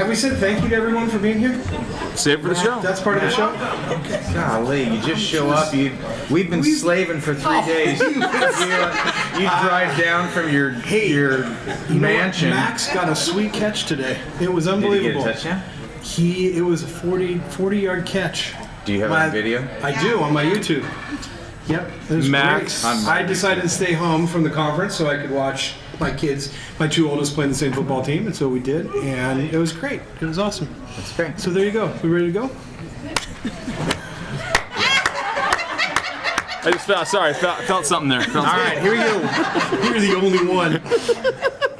Have we said thank you to everyone for being here? Save it for the show. That's part of the show? Okay. Golly, you just show up. We've been slaving for 3 days. You drive down from your mansion. Max got a sweet catch today. It was unbelievable. Did he get a touchdown? It was a 40-yard catch. Do you have a video? I do, on my YouTube. Yep. It was Max. great. I decided to stay home from the conference so I could watch my kids, my 2 oldest, playing the same football team, and so we did, and it was great. It was awesome. That's great. So there you go. We ready to go? I just felt something there. All right, here we go. You're the only one.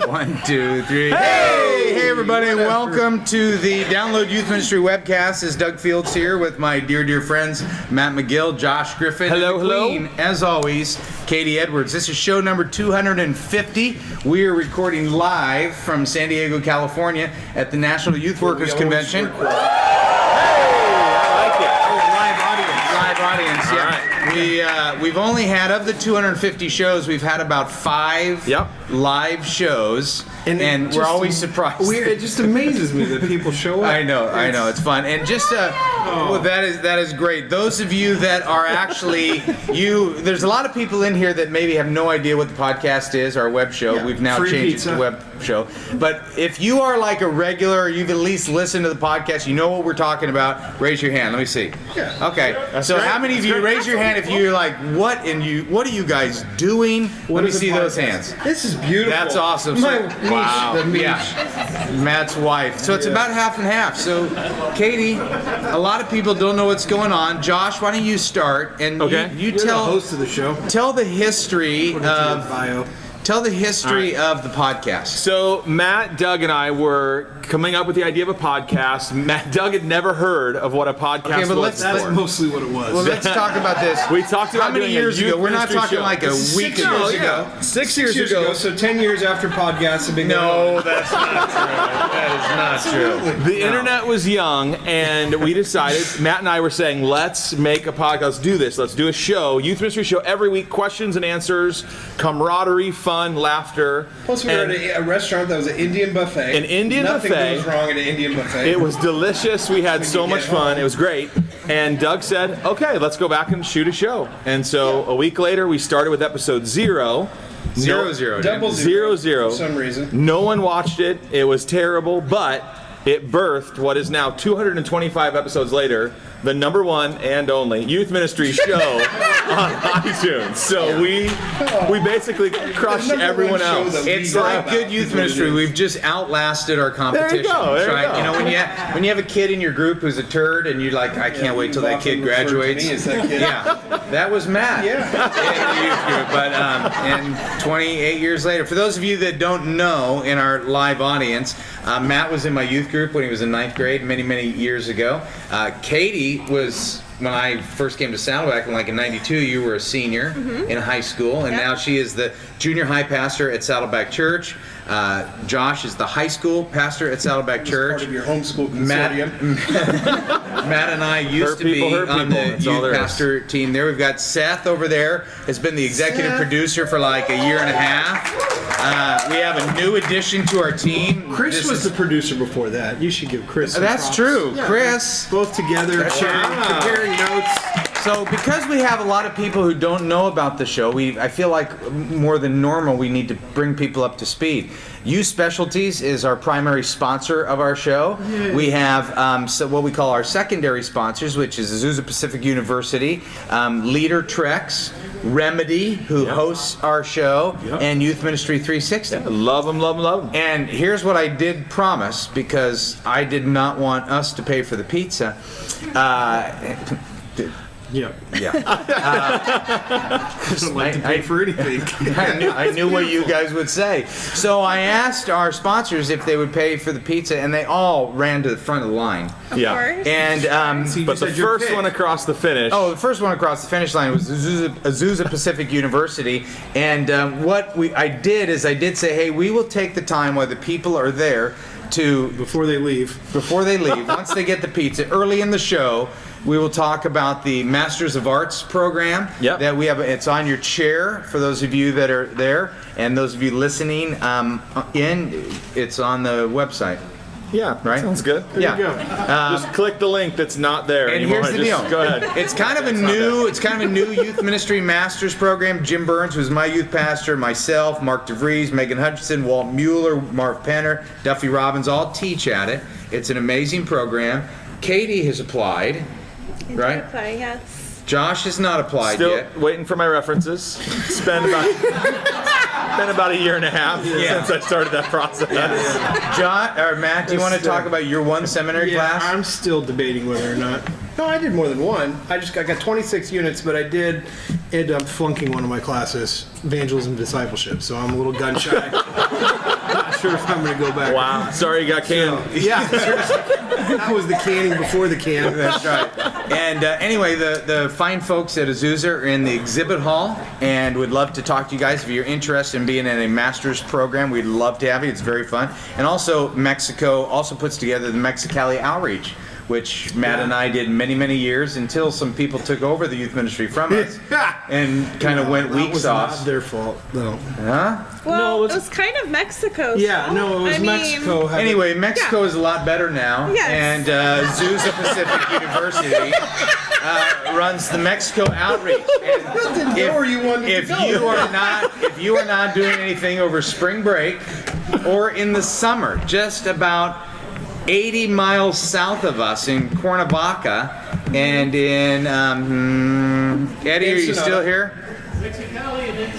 1, 2, 3. Hey, everybody, and welcome to the Download Youth Ministry webcast. It's Doug Fields here with my dear friends, Matt McGill, Josh Griffin, hello, and the Queen, as always, Katie Edwards. This is show number 250. We are recording live from San Diego, California at the National Youth Workers Convention. Live audience, yeah. All right. We've only had, of the 250 shows, we've had about 5 live shows, and we're always surprised. It just amazes me that people show up. I know, it's fun, and just well, that is great. Those of you that are actually there's a lot of people in here that maybe have no idea what the podcast is, our web show. Yeah, we've now free changed pizza. it to web show. But if you are like a regular, you've at least listened to the podcast, you know what we're talking about. Raise your hand. Let me see. Yeah. Okay. So great. how many of you raise your hand if you're like, what are you guys doing? Let me see those hands. This is beautiful. That's awesome. So, My niche, wow. the niche. Yeah. Matt's wife. So it's about half and half. So, Katie, a lot of people don't know what's going on. Josh, why don't you start and Okay. you You're tell the host of the show. tell the history Put it to your of bio. tell the history of the podcast. So Matt, Doug, and I were coming up with the idea of a podcast. Doug had never heard of what a podcast Okay, but was. That's Or- mostly what it was. Well, let's talk about this. We talked about how many doing a years youth ago? We're not ministry talking show. like a week years ago. ago. 6 years ago. So 10 years after podcasts have been going on. No, that's not true. That is not true. The internet was young, and we decided, Matt and I were saying, let's make a podcast. Let's do this. Let's do a show, youth ministry show every week, questions and answers, camaraderie, fun, laughter. Plus, we were at a restaurant that was an Indian buffet. An Indian Nothing buffet. goes wrong at an Indian buffet. It was delicious. We had so much fun. It was great. And Doug said, okay, let's go back and shoot a show. And so a week later, we started with episode 0. Zero. Double Zero. for some reason. No one watched it. It was terrible, but it birthed what is now 225 episodes later, the #1 and only youth ministry show on iTunes. So we basically crushed The #1 everyone show else. that we It's know like about good youth is what it ministry. is. We've just outlasted our competition. go, there you Right? go. You know, when you have a kid in your group who's a turd, and you're like, I can't wait till that kid graduates. Me as that kid. Yeah, that was Matt. Yeah. In the youth group. But and 28 years later, for those of you that don't know, in our live audience, Matt was in my youth group when he was in 9th grade, many years ago. Katie was. When I first came to Saddleback in '92, you were a senior in high school, and now she is the junior high pastor at Saddleback Church. Josh is the high school pastor at Saddleback Church. Part of your homeschool Matt, consortium. Matt and I used to be on the That's all youth there is. pastor team there. We've got Seth over there, has been the executive producer for like a year and a half. We have a new addition to our team. Chris This was is- the producer before that. You should give Chris some That's props. true. Yeah. Chris. Both together, comparing notes. So because we have a lot of people who don't know about the show, I feel like more than normal we need to bring people up to speed. Youth Specialties is our primary sponsor of our show. We have what we call our secondary sponsors, which is Azusa Pacific University, Leader Treks, Remedy, who hosts our show, and Youth Ministry 360. Love them. And here's what I did promise, because I did not want us to pay for the pizza. Yeah. Yeah. Doesn't like to pay for anything. I knew what you guys would say. So I asked our sponsors if they would pay for the pizza, and they all ran to the front of the line. Yeah. And But the first one across the finish. the first one across the finish line was Azusa Pacific University. And what I did say, hey, we will take the time while the people are there Before they leave. once they get the pizza, early in the show, we will talk about the Masters of Arts program that we have. It's on your chair for those of you that are there, and those of you listening it's on the website. Yeah, Right? sounds good. Yeah. There you go. Just click the link that's not there And anymore. here's the Just deal. Go ahead. It's kind of a new youth ministry master's program. Jim Burns was my youth pastor, myself, Mark DeVries, Megan Hutchinson, Walt Mueller, Marv Penner, Duffy Robbins all teach at it. It's an amazing program. Katie has applied, right? Apply, yes. Josh has not applied Still yet. waiting for my references. Spent about a year and a half since I started that process. John or Matt, do you want to talk about your one seminary Yeah, class? I'm still debating whether or not. No, I did more than one. I got 26 units, but I did end up flunking one of my classes, evangelism discipleship. So I'm a little gun shy. Not sure if I'm going to go back. Wow. Sorry you got canned. Yeah, seriously. That was the canning before the can. That's right. And anyway, the fine folks at Azusa are in the exhibit hall and would love to talk to you guys if you're interested in being in a master's program. We'd love to have you. It's very fun. And also, Mexico also puts together the Mexicali Outreach, which Matt and I did many, many years until some people took over the youth ministry from us and kind of went That weeks was off. not their fault, though. Huh? Well, No, it was kind of Mexico's Yeah, fault. no, it was I mean, Mexico. Anyway, Mexico is a lot better now, Yes. and Azusa Pacific University runs the Mexico Outreach. And know where you wanted to if go. if you are not doing anything over spring break or in the summer, just about 80 miles south of us in Cuernavaca, and in Eddie, are you Ensenada. still here?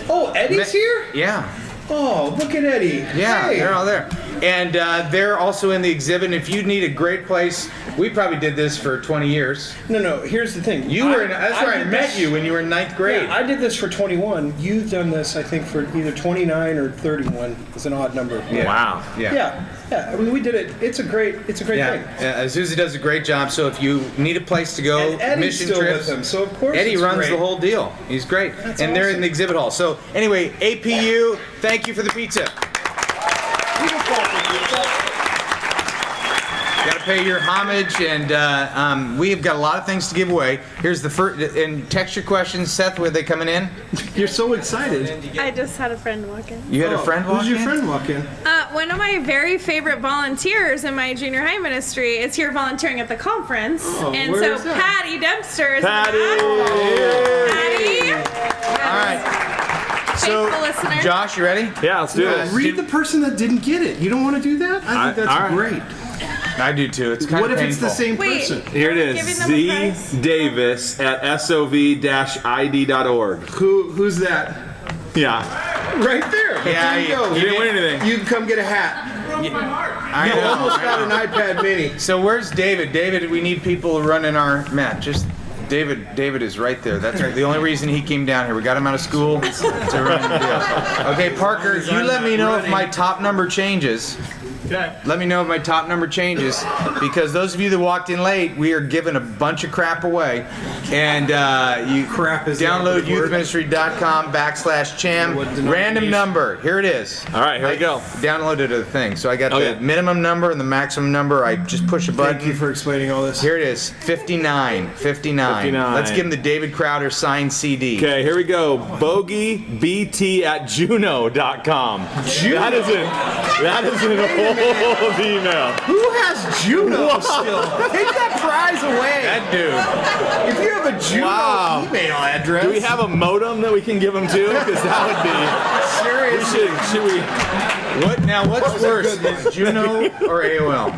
Oh, Eddie's here? Yeah. Oh, look at Eddie. Yeah, Hey. they're all there. And they're also in the exhibit. And if you need a great place, we probably did this for 20 years. No, here's the thing. You were in, that's where I did met this- you when you were in ninth grade. Yeah, I did this for 21. You've done this, I think, for either 29 or 31. It's an odd number. Yeah. Wow. Yeah. Yeah. I mean, we did it. It's a great Yeah. thing. Susie does a great job. So if you need a place to go, And Eddie's mission still trips, with them, so of course Eddie it's runs great. the whole deal. He's great. That's and they're in awesome. the exhibit hall. So anyway, APU, thank you for the pizza. Got to pay your homage, and we have got a lot of things to give away. Here's the first, and text your questions. Seth, were they coming in? You're so excited. I just had a friend walk in. You had a friend walk Who's your in? friend walk in? One of my very favorite volunteers in my junior high ministry is here volunteering at the conference. And where so is that? Patty Dempster is Patty! Patty! All right. So, Faithful listener. Josh, you ready? Yeah, let's do this. Read the person that didn't get it. You don't want to do that? I think that's all right. great. I do too. It's kind What of if painful. it's the same Wait. person? Here it is. Giving them a Z prize? Davis at sov-id.org. Who's that? Yeah. Right there. Yeah, There you go. You didn't win anything. You can come get a hat. I You know. almost I got know. an iPad mini. So where's David? David, we need people running our mat. Just David is right there. That's right. The only reason he came down here, we got him out of school to run the deal. Okay, Parker, you let me know if my top number changes. Okay. Let me know if my top number changes, because those of you that walked in late, we are giving a bunch of crap away. And you Crap is the download operative word. youthministry.com/cham. What Random denomination? number. Here it is. All right, here we go. Downloaded a thing. So I got Okay. the minimum number and the maximum number. I just push a button. Thank you for explaining all this. Here it is, 59. 59. Let's give him the David Crowder signed CD. Okay, here we go. bogeybt@juno.com. That is an old email. Who has Juno still? Take that prize away. That dude. If you have a Juno Wow. email address. Do we have a modem that we can give them to? Because that would be. Seriously. Should we? What's worse, is Juno or AOL?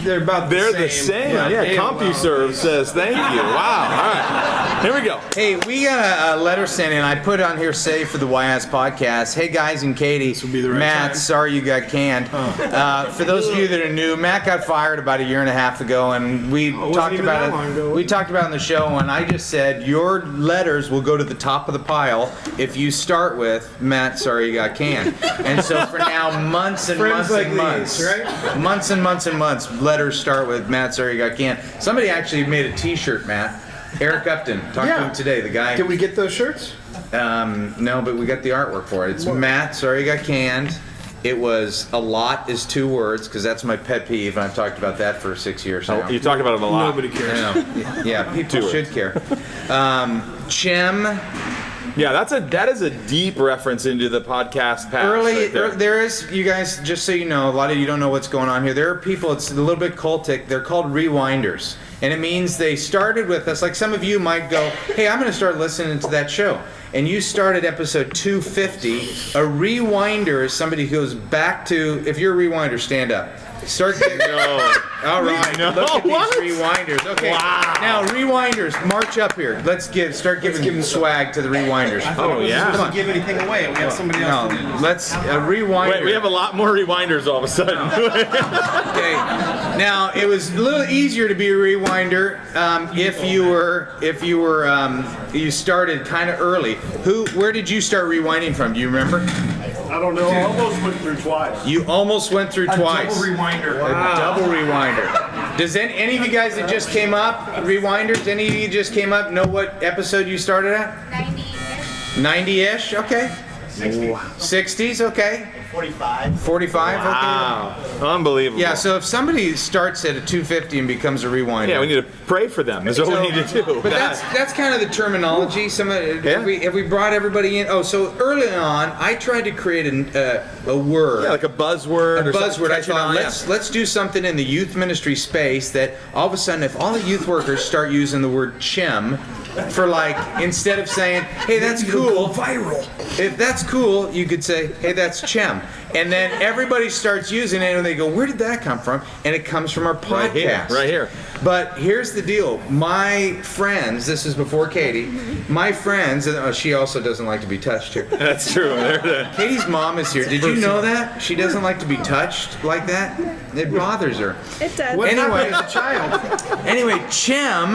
They're about They're the same. Yeah, AOL. CompuServe says thank you. Wow. All right. Here we go. Hey, we got a letter sent in. I put on here, say for the YS podcast. Hey guys and Katie, would be the right Matt, time. sorry you got canned. For those of you that are new, Matt got fired about a year and a half ago, and we talked even about that it. long ago, We was it? talked about it on the show, and I just said your letters will go to the top of the pile if you start with Matt, sorry you got canned. And so for now, months and Friends months like and months, these, right? months and months and months, letters start with Matt, sorry you got canned. Somebody actually made a T-shirt, Matt. Eric Upton, talked to Yeah. him today. The guy. Did we get those shirts? No, but we got the artwork for it. It's Matt, sorry you got canned. It was a lot is 2 words, because that's my pet peeve, and I've talked about that for 6 years now. You talk about it a lot. Nobody cares. I know. Yeah, people Two should care. Chem, Yeah, that is a deep reference into the podcast past. Right there is, you guys, just so you know, a lot of you don't know what's going on here. There are people, it's a little bit cultic, they're called rewinders. And it means they started with us, like some of you might go, hey, I'm going to start listening to that show. And you started episode 250. A rewinder is somebody who goes back to, if you're a rewinder, stand up. Start getting, No. All right, No, look at what? these rewinders. Okay, Wow. now rewinders, march up here. Start giving swag to the rewinders. Oh, yeah. Doesn't give anything away. We have somebody else. No, to do this. let's rewind. Wait, we have a lot more rewinders all of a sudden. Okay. Now it was a little easier to be a rewinder if you started kind of early. Where did you start rewinding from? Do you remember? I don't know. I almost went through twice. You almost went through twice. Double rewinder. A double rewinder. Does any of you guys that just came up, rewinders, any of you just came up, know what episode you started at? 90-ish. 90-ish? Okay. 60s? Okay. 45. 45? Okay. Wow. Unbelievable. Yeah, so if somebody starts at a 250 and becomes a rewinder. Yeah, we need to pray for them. That's what we need to do. But that's kind of the terminology. Have we brought everybody in? Oh, so early on, I tried to create a word. Yeah, like a buzzword. A or something buzzword. I catching thought on, let's do something in the youth ministry space that all of a sudden, if all the youth workers start using the word chim, for like, instead of saying, hey, that's cool, viral. If that's cool, you could say, hey, that's chem. And then everybody starts using it and they go, where did that come from? And it comes from our podcast. Right here. But here's the deal. My friends, this is before Katie, my friends, and she also doesn't like to be touched here. That's true. Katie's mom is here. Did you know that? She doesn't like to be touched like that. It bothers her. It does. What Anyway. happened as a child? Anyway, Chem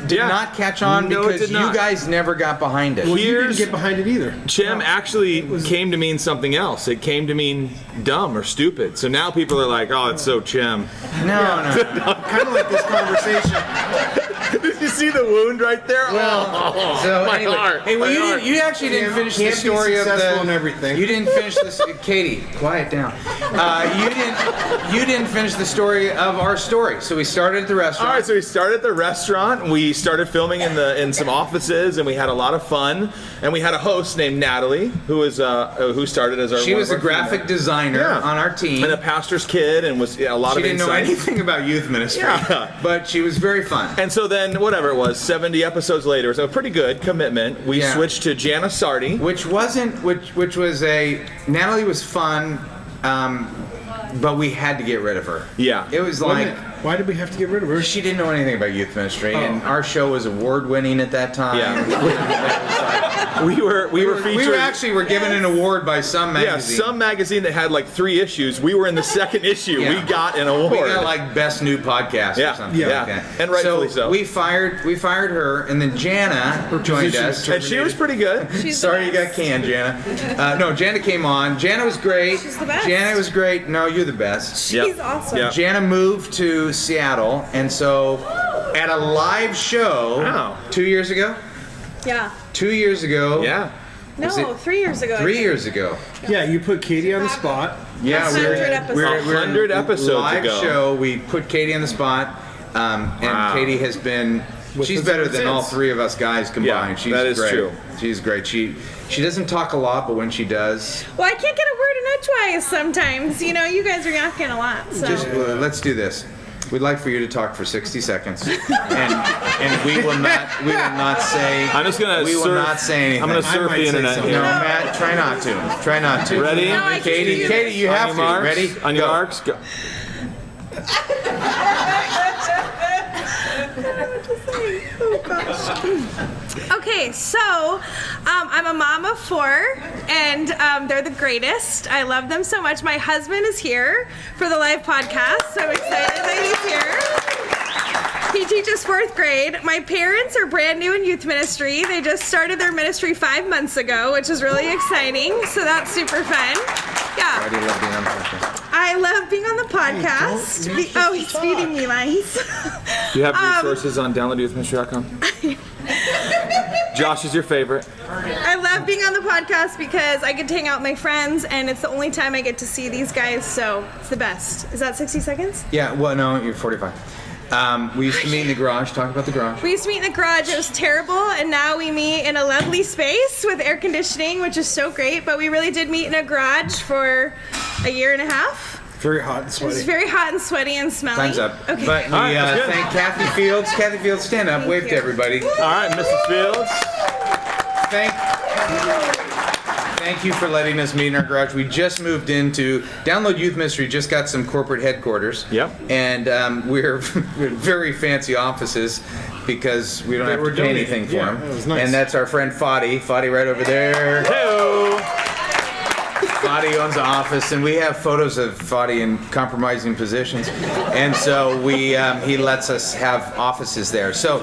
did Yeah. not catch on No, it because did not. you guys never got behind it. Well, you didn't Here's- get behind it either. Chim actually came to mean something else. It came to mean dumb or stupid. So now people are like, oh, it's so chim. No. Kind of like this conversation. Did you see the wound right there? So my anyway, heart. hey, well, my heart. you actually didn't finish the Can't be story of successful the. in everything. You didn't finish this, Katie. Quiet down. You didn't finish the story of our story. So we started at the restaurant. All right, so we started at the restaurant. We started filming in some offices, and we had a lot of fun. And we had a host named Natalie, who started as our. She one was of a our graphic designer Yeah. on our team. and a pastor's kid, and was a lot She of didn't know insight. anything about youth ministry, Yeah. but she was very fun. And so then, whatever it was, 70 episodes later, so a pretty good commitment. We Yeah. switched to Jana Sardi. Which was Natalie was fun, but we had to get rid of her. Yeah. It was Wait a like, minute. Why did we have to get rid of her? she didn't know anything about youth ministry, and our show was award-winning at that time. Yeah. we were featured. We were given an award by some Yeah, magazine. some magazine that had like 3 issues. We were in the second issue. Yeah. We got an award. We got like best new podcast Yeah, or something yeah. like that. And rightfully so. We fired her, and then Jana joined position us. was and she was pretty good. She's Sorry the you got best. canned, Jana. No, Jana came on. Jana was great. She's the best. Jana was great. No, you're the best. She's Yep. awesome. Yep. Jana moved to Seattle, and so at a live show Wow. 2 years ago. Yeah. 2 years ago. Yeah. No, Was it 3 years ago. I 3 think. years ago. Yeah, you put Katie on the spot. Yeah, 100 episodes. 100 episodes live ago. show. We put Katie on the spot, and Wow. Katie has been. She's us better ever than all since. 3 of us guys combined. Yeah, She's that is great. true. She's great. She doesn't talk a lot, but when she does, Well, I can't get a word in edgewise sometimes. You know, you guys are yapping a lot. So. just let's do this. We'd like for you to talk for 60 seconds, and we will not say. I'm just gonna. We will surf, not say anything. I'm gonna I surf might the say internet something. No, here. Matt, try not to. Try not to. Ready? No, I can do Katie, you On have your to. marks. Ready? On your Go. marks. Go. Okay, so I'm a mom of 4, and they're the greatest. I love them so much. My husband is here for the live podcast, so I'm excited that he's here. He teaches 4th grade. My parents are brand new in youth ministry. They just started their ministry 5 months ago, which is really exciting. So that's super fun. Yeah. Why do you love being on the podcast? I love being on the podcast. He's feeding me lines. Do you have resources on downloadyouthministry.com? Josh is your favorite. I love being on the podcast because I get to hang out with my friends, and it's the only time I get to see these guys, so it's the best. Is that 60 seconds? Yeah. Well, no, you're 45. We used to meet in the garage. Talk about the garage. We used to meet in the garage. It was terrible, and now we meet in a lovely space with air conditioning, which is so great. But we really did meet in a garage for a year and a half. Very hot and It was sweaty. very hot and sweaty and smelly. Time's up. Okay. But we that's good. thank Kathy Fields. Kathy Fields, stand up. Wave to you. everybody. All right, Mrs. Fields. Thank you for letting us meet in our garage. We just moved into Download Youth Ministry. Just got some corporate headquarters. Yep. And we're very fancy offices because we don't have to were pay donated. anything for Yeah, them. that was nice. And that's our friend Fadi. Fadi right over there. Hello. Fadi owns an office, and we have photos of Fadi in compromising positions, and so he lets us have offices there. So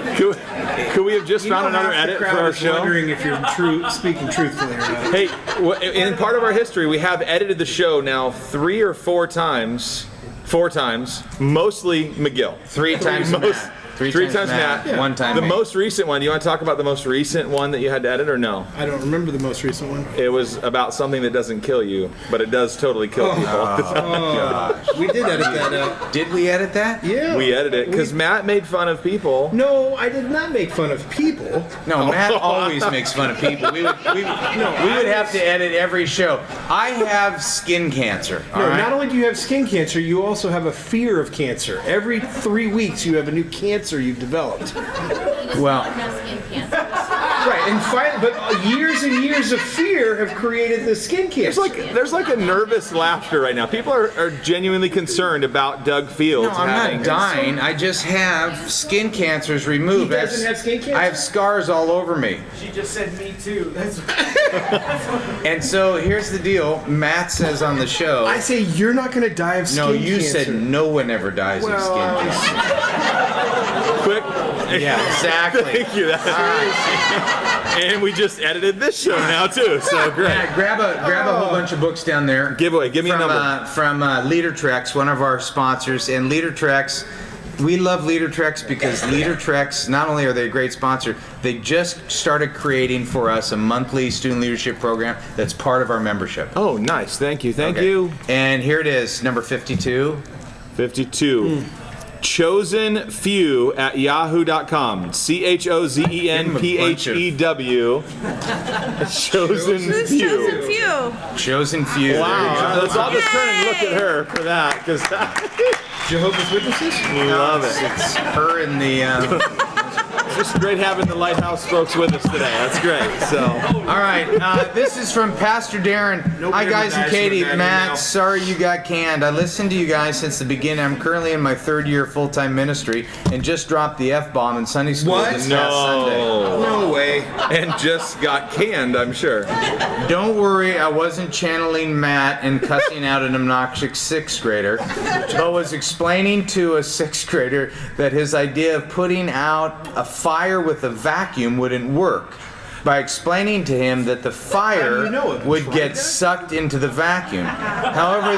Could we have just found another edit for our show? Wondering if you're speaking truthfully or not. Hey, in part of our history, we have edited the show now 3 or 4 times. 4 times, mostly McGill. 3 times Matt. Three times Matt. Yeah. 1 time The me. most recent one. Do you want to talk about the most recent one that you had to edit, or no? I don't remember the most recent one. It was about something that doesn't kill you, but it does totally kill people. We did edit that out. Did we edit that? Yeah. We edited it because Matt made fun of people. No, I did not make fun of people. No, Matt always makes fun of people. We would have to edit every show. I have skin cancer. All No, right? not only do you have skin cancer, you also have a fear of cancer. Every 3 weeks, you have a new cancer you've developed. Well, Right, and but years and years of fear have created the skin cancer. There's like a nervous laughter right now. People are genuinely concerned about Doug Fields. no, I'm having not dying. I just have skin cancers removed. He doesn't have skin cancer? I have scars all over me. She just said me too. That's And so here's the deal. Matt says on the show. I say you're not going to die of skin No, cancer. you said no one ever dies of skin cancer. quick. Yeah, exactly. Thank you. And we just edited this show now too, so great. Matt, grab a whole bunch of books down there. Giveaway. Give me a number. From Leader Treks, one of our sponsors, and Leader Treks. We love Leader Treks because Leader Treks, not only are they a great sponsor, they just started creating for us a monthly student leadership program that's part of our membership. Oh, nice. Thank you. Thank Okay. you. And here it is, number 52. 52. Chosen Few at yahoo.com. CHOZENPHEW. Chosen Who's Few. chosen few? Chosen Few. There you Wow. go. Let's all just turn and look at her for that, because Jehovah's Witnesses? we love it. It's her in the. It's just great having the Lighthouse folks with us today. That's great. So, All right, this is from Pastor Darren. Hi, Nobody guys and ever dies Katie. from that Matt, email. sorry you got canned. I listened to you guys since the beginning. I'm currently in my 3rd year full-time ministry and just dropped the F-bomb in Sunday school What? this past Sunday. no. No way. And just got canned, I'm sure. Don't worry, I wasn't channeling Matt and cussing out an obnoxious 6th grader, but was explaining to a 6th grader that his idea of putting out a fire with a vacuum wouldn't work. By explaining to him that the fire you know it? would Tried get that? sucked into the vacuum. However,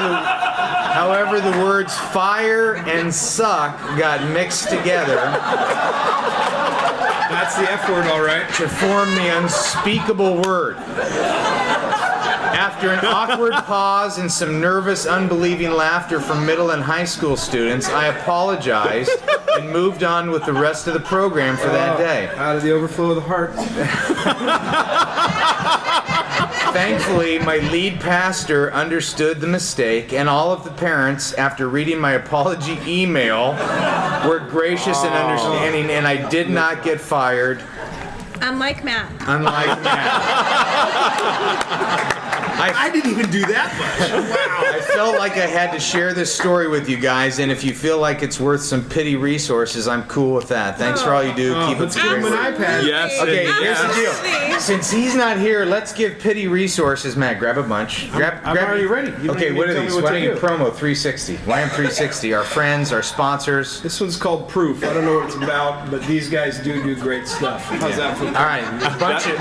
the words fire and suck got mixed together That's the F word, all right. to form the unspeakable word. After an awkward pause and some nervous, unbelieving laughter from middle and high school students, I apologized and moved on with the rest of the program for that day. Out of the overflow of the heart. Thankfully, my lead pastor understood the mistake, and all of the parents, after reading my apology email, were gracious and understanding, and I did not get fired, Unlike Matt. unlike Matt. I didn't even do that much. I felt like I had to share this story with you guys, and if you feel like it's worth some pity resources, I'm cool with that. Thanks for all you do. Keep it Let's give him an great. iPad. Yes. Okay, here's the deal. Absolutely. Since he's not here, let's give pity resources. Matt, grab a bunch. I'm already ready. You don't Okay, even what are tell me these? what Why to don't you do. promo 360? YM 360, our friends, our sponsors. This one's called Proof. I don't know what it's about, but these guys do great stuff. How's that for All right,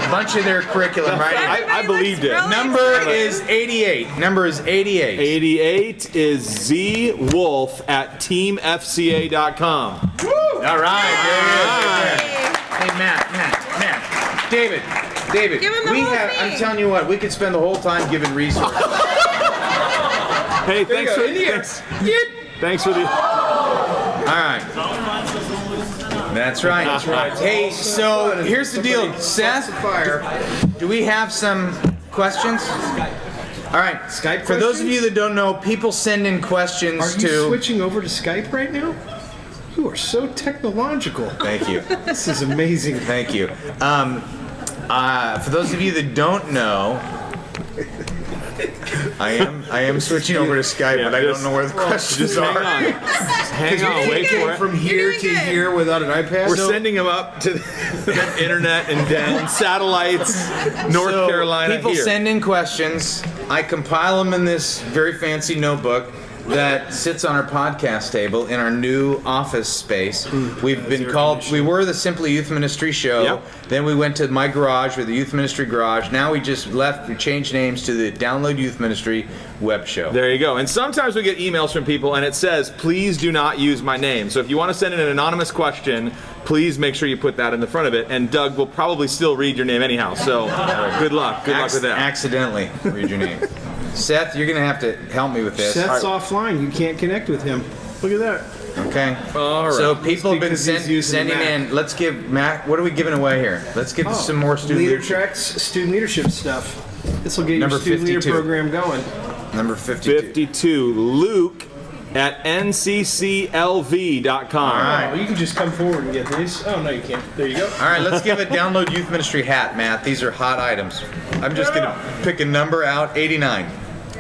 bunch of their curriculum, right? I believed it. Number is 88. Number is 88. 88 is zwolf at teamfca.com. All right, there it is. Hey, Matt. David, Give him the we whole have. thing. I'm telling you what, we could spend the whole time giving resources. Hey, thanks for India. thanks for the. All right. That's right. That's right. Hey, so here's the deal, Seth. Do we have some questions? All right. Skype For those of questions? you that don't know, people send in questions Are you to. switching over to Skype right now? You are so technological. Thank you. This is amazing. Thank you. For those of you that don't know, I am switching over to Skype, but I don't know where the questions Hang are. on. Hang on. Wait for it. From here doing to good. here without an iPad. We're sending them up to the internet and satellites, North So, Carolina. People here. send in questions. I compile them in this very fancy notebook that sits on our podcast table in our new office space. We were the Simply Youth Ministry Show. Yep. Then we went to my garage, or the Youth Ministry Garage. Now we changed names to the Download Youth Ministry Web Show. There you go. And sometimes we get emails from people and it says, please do not use my name. So if you want to send in an anonymous question, please make sure you put that in the front of it. And Doug will probably still read your name anyhow. So good luck. Good luck with that. Accidentally read your name. Seth, you're going to have to help me with this. Seth's offline. You can't connect with him. Look at that. Okay. All right. So people have been Because he's using sending Mac. in. Let's give Mac. What are we giving away here? Let's give some more student Leader leadership. tracks, student leadership stuff. This will get Number your student 52. leader program going. Number 52. 52. Luke at ncclv.com. All right. Oh, you can just come forward and get these. Oh, no, you can't. There you go. All right, let's give a Download Youth Ministry hat, Matt. These are hot items. I'm just going to pick a number out. 89.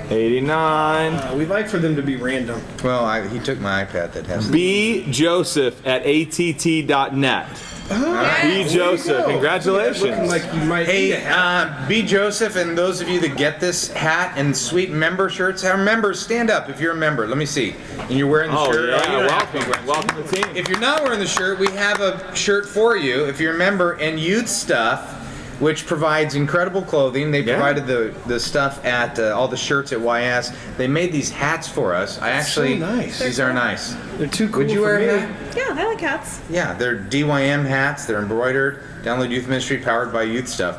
89. We'd like for them to be random. Well, he took my iPad that has. B. Joseph at att.net. B. Joseph, congratulations. Looking like you might need a Hey, hat. B. Joseph, and those of you that get this hat and sweet member shirts, our members, stand up if you're a member. Let me see. And you're wearing the Oh, shirt. yeah, you don't have to be welcome. wearing- Welcome to the team. If you're not wearing the shirt, we have a shirt for you if you're a member, and Youth Stuff, which provides incredible clothing. They Yeah. provided the stuff at all the shirts at YS. They made these hats for us. I actually, nice. these are nice. They're too cool Would you for wear me. a hat? Yeah, I like hats. Yeah, they're DYM hats. They're embroidered. Download Youth Ministry, powered by Youth Stuff.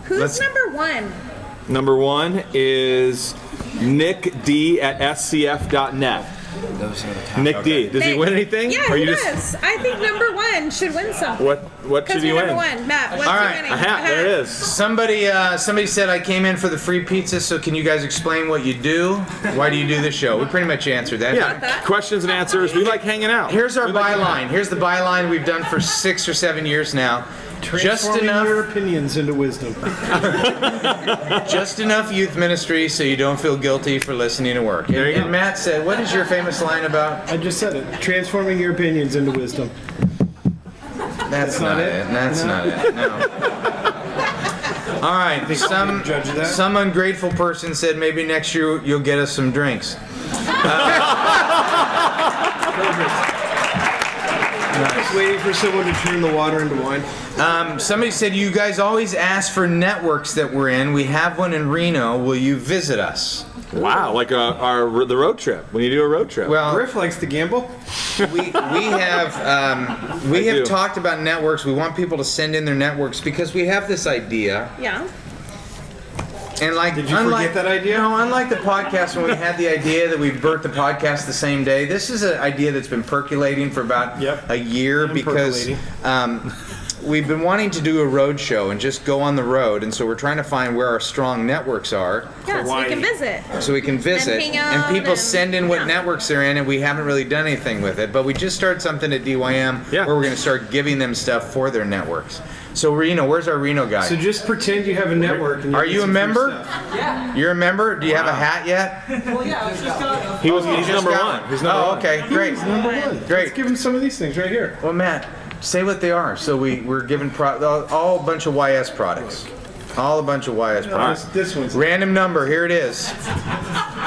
Who's Let's- number one? Number 1 is Nick D at scf.net. Nick D. Does he win anything? Yeah, Or he you does. I think number one should win something. What should Because he you're win? number one. Matt, what's All he right, winning? A hat. There it is. Somebody said I came in for the free pizza, so can you guys explain what you do? Why do you do this show? We pretty much answered that. Yeah. Questions and answers. We like hanging out. Here's our We like hanging out. byline. Here's the byline we've done for 6 or 7 years now. Just Transforming your enough, opinions into wisdom. just enough youth ministry so you don't feel guilty for listening to work. There you And go. Matt said, what is your famous line about? I just said it. Transforming your opinions into wisdom. That's not not it? it. That's No? not it. No. All right. Some judge of that? some ungrateful person said maybe next year you'll get us some drinks. Just waiting for someone to turn the water into wine. Somebody said you guys always ask for networks that we're in. We have one in Reno. Will you visit us? Wow, like the road trip. When you do a road trip. Well, Griff likes to gamble. we have do. talked about networks. We want people to send in their networks because we have this idea. Yeah. And like, Did you forget that idea? No, unlike the podcast when we had the idea that we birthed the podcast the same day. This is an idea that's been percolating for about Yep. a year And because we've been wanting to do a road show and just go on the road, and so we're trying to find where our strong networks are. Yeah, so we can visit. So we can visit, hang and out people and- send in what yeah. networks they're in, and we haven't really done anything with it. But we just started something at DYM Yeah. where we're going to start giving them stuff for their networks. So Reno, where's our Reno guy? So just pretend you have a network. And Are get you a some free member? stuff. Yeah. You're a member? Do you have a hat yet? Well, yeah, I just got. he's Just number got 1. He's number 1. Okay, great. Number one. Great. Let's give him some of these things right here. Well, Matt, say what they are. So we're giving all a bunch of YS products. All a bunch of YS products. This one's. Random number, here it is.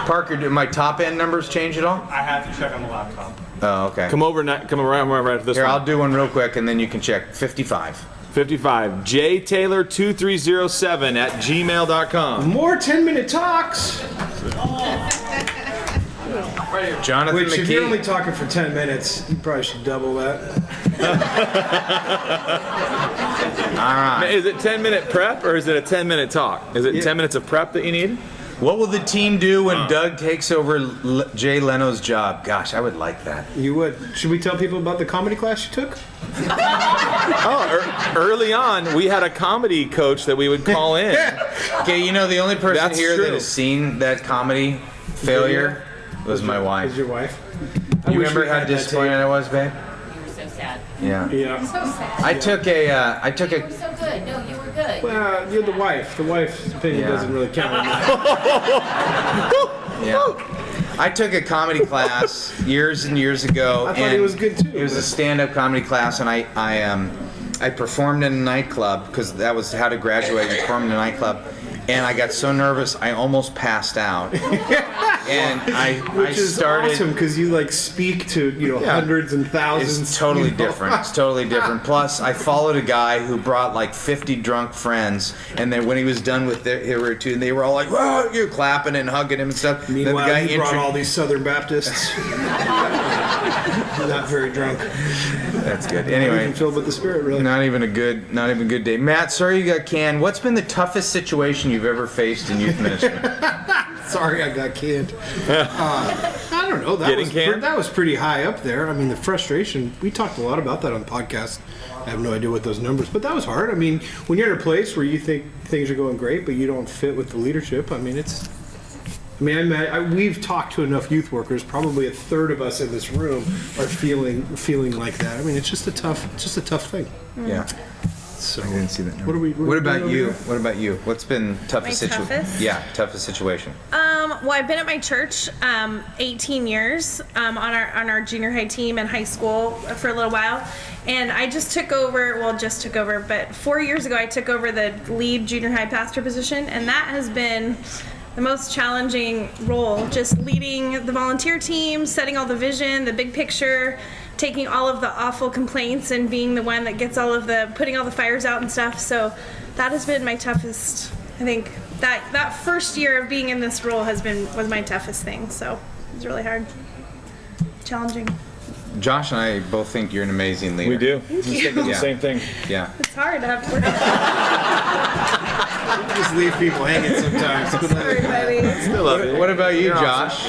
Parker, do my top end numbers change at all? I have to check on the laptop. Oh, okay. Come around right to this Here, one. I'll do one real quick and then you can check. 55. 55. jtaylor2307 at gmail.com. More 10-minute talks. Jonathan Which, if you're only McKee. talking for 10 minutes, you probably should double that. All right. Is it 10-minute prep or is it a 10-minute talk? Is it 10 minutes of prep that you need? What will the team do when Doug takes over Jay Leno's job? Gosh, I would like that. You would. Should we tell people about the comedy class you took? Early on, we had a comedy coach that we would call in. Okay, you know, the only person That's here true. that has seen that comedy failure was my wife. Is your wife? You remember how disappointed I was, babe? You were so sad. Yeah. Yeah. So sad. I took a. You were so good. No, you were good. Well, you're the wife. The wife's opinion Yeah. doesn't really count. Yeah. I took a comedy class years and years ago. I thought it and was good too. It was a stand-up comedy class, and I performed in a nightclub because that was how to graduate. You performed in a nightclub, and I got so nervous I almost passed out. And I Which is started. awesome because you like speak to Yeah. hundreds and thousands. It's totally you know? different. It's totally different. Plus, I followed a guy who brought like 50 drunk friends, and then when he was done with their routine, they were all like, "Whoa!" You clapping and hugging him and stuff. Then the Meanwhile, guy you brought intro- all these Southern Baptists. Not very drunk. That's good. Not Anyway, even filled with the Spirit, really. not even a good day. Matt, sorry you got canned. What's been the toughest situation you've ever faced in youth ministry? Sorry, I got canned. I don't know. Getting canned? That was pretty high up there. I mean, the frustration. We talked a lot about that on the podcast. I have no idea what those numbers, but that was hard. I mean, when you're in a place where you think things are going great, but you don't fit with the leadership. I mean, it's. I mean, we've talked to enough youth workers. Probably a third of us in this room are feeling like that. I mean, it's just a tough thing. Yeah. So, I didn't see that number. What are we? What about are we you? doing? What about you? What's been toughest My situation? toughest? Yeah, toughest situation. Well, I've been at my church 18 years on our junior high team in high school for a little while, and I just took over. Well, but 4 years ago I took over the lead junior high pastor position, and that has been the most challenging role. Just leading the volunteer team, setting all the vision, the big picture, taking all of the awful complaints, and being the one that gets putting all the fires out and stuff. So that has been my toughest. I think that first year of being in this role was my toughest thing. So it was really hard, challenging. Josh and I both think you're an amazing leader. We do. you. Just thinking the Yeah. same thing. Yeah. It's hard to have to work. Just leave people hanging sometimes. Sorry, buddy. Still love it. What about you, You're Josh?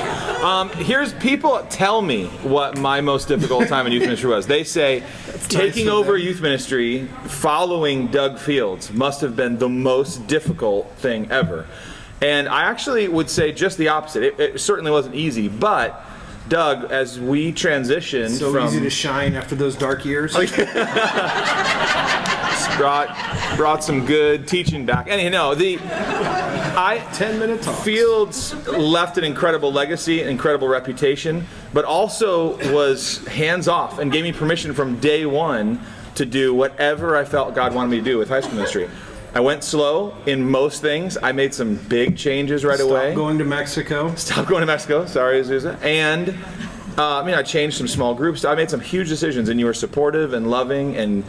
Here's people tell me what my most difficult time in youth ministry was. They say taking nice of over them. youth ministry following Doug Fields must have been the most difficult thing ever. And I actually would say just the opposite. It certainly wasn't easy, but Doug, as we transitioned So from easy to shine after those dark years. brought some good teaching back. And 10-minute talks. Fields left an incredible legacy, an incredible reputation, but also was hands off and gave me permission from day one to do whatever I felt God wanted me to do with high school ministry. I went slow in most things. I made some big changes right away. Stop going to Mexico. Stop going to Mexico. Sorry, Azusa. And I changed some small groups. I made some huge decisions, and you were supportive and loving and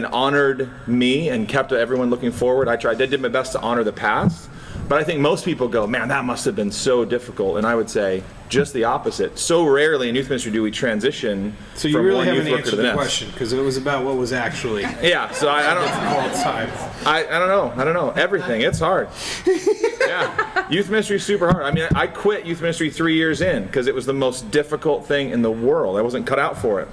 honored me and kept everyone looking forward. I did my best to honor the past. But I think most people go, man, that must have been so difficult. And I would say just the opposite. So rarely in youth ministry do we transition So you from really one haven't youth worker answered to the the next. question because it was about what was actually Yeah, so I don't. difficult time. I don't know. Everything. It's hard. Yeah. Youth ministry is super hard. I mean, I quit youth ministry 3 years in because it was the most difficult thing in the world. I wasn't cut out for it.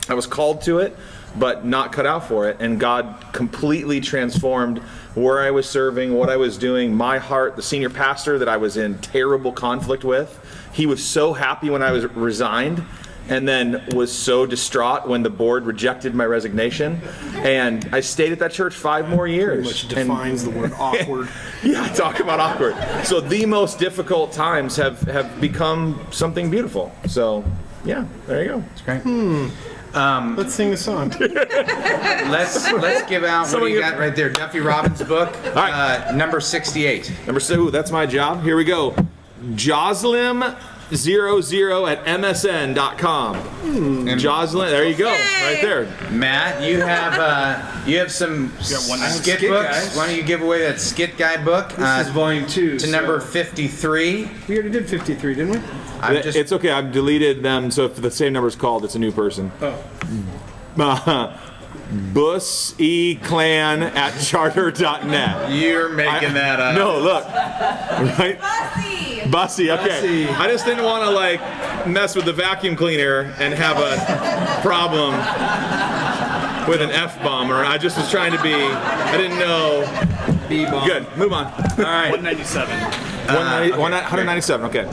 I was called to it, but not cut out for it. And God completely transformed where I was serving, what I was doing, my heart. The senior pastor that I was in terrible conflict with, he was so happy when I was resigned, and then was so distraught when the board rejected my resignation. And I stayed at that church 5 more years. Which And- defines the word awkward. yeah, talk about awkward. So the most difficult times have become something beautiful. So yeah, there you go. It's great. Let's sing a song. Let's give out what do you got right there? Duffy Robbins' book, right. number 68. Number 2, that's my job. Here we go. Joslin00@msn.com. Joslin, there you go, right there. Matt, you have some skit skit books. guys. Why don't you give away that skit guy book This is volume 2. to number 53? We already did 53, didn't we? It's okay, I've deleted them, so if the same number is called, it's a new person. Oh. buseclan@charter.net. You're making that up. No, look. Right? Bussy, okay. Bussy. I just didn't want to like mess with the vacuum cleaner and have a problem with an F-bomb, or I just was trying to be, I didn't know. B-bomb. Good, move on. All right. 197. 197, okay.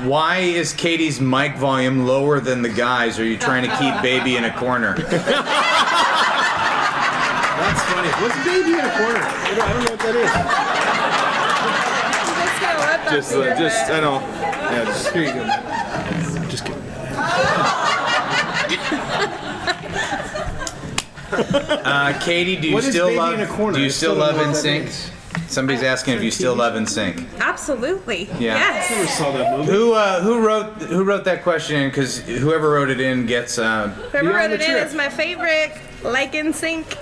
Why is Katie's mic volume lower than the guys? Are you trying to keep baby in a corner? That's funny. What's baby in a corner? I don't know what that Just gonna let that Just, be your just, bit. I don't, yeah, just, is. Here you go. Just kidding. Katie, do you What is still baby love? in a corner? Do you I still still love don't know what that NSYNC? means. Somebody's asking if you still love NSYNC. Absolutely. Yeah. Yes. Never saw that movie. Who wrote that question in? Because whoever wrote it in gets. Whoever Beyond wrote the it in Trip. is my favorite. Like in sync.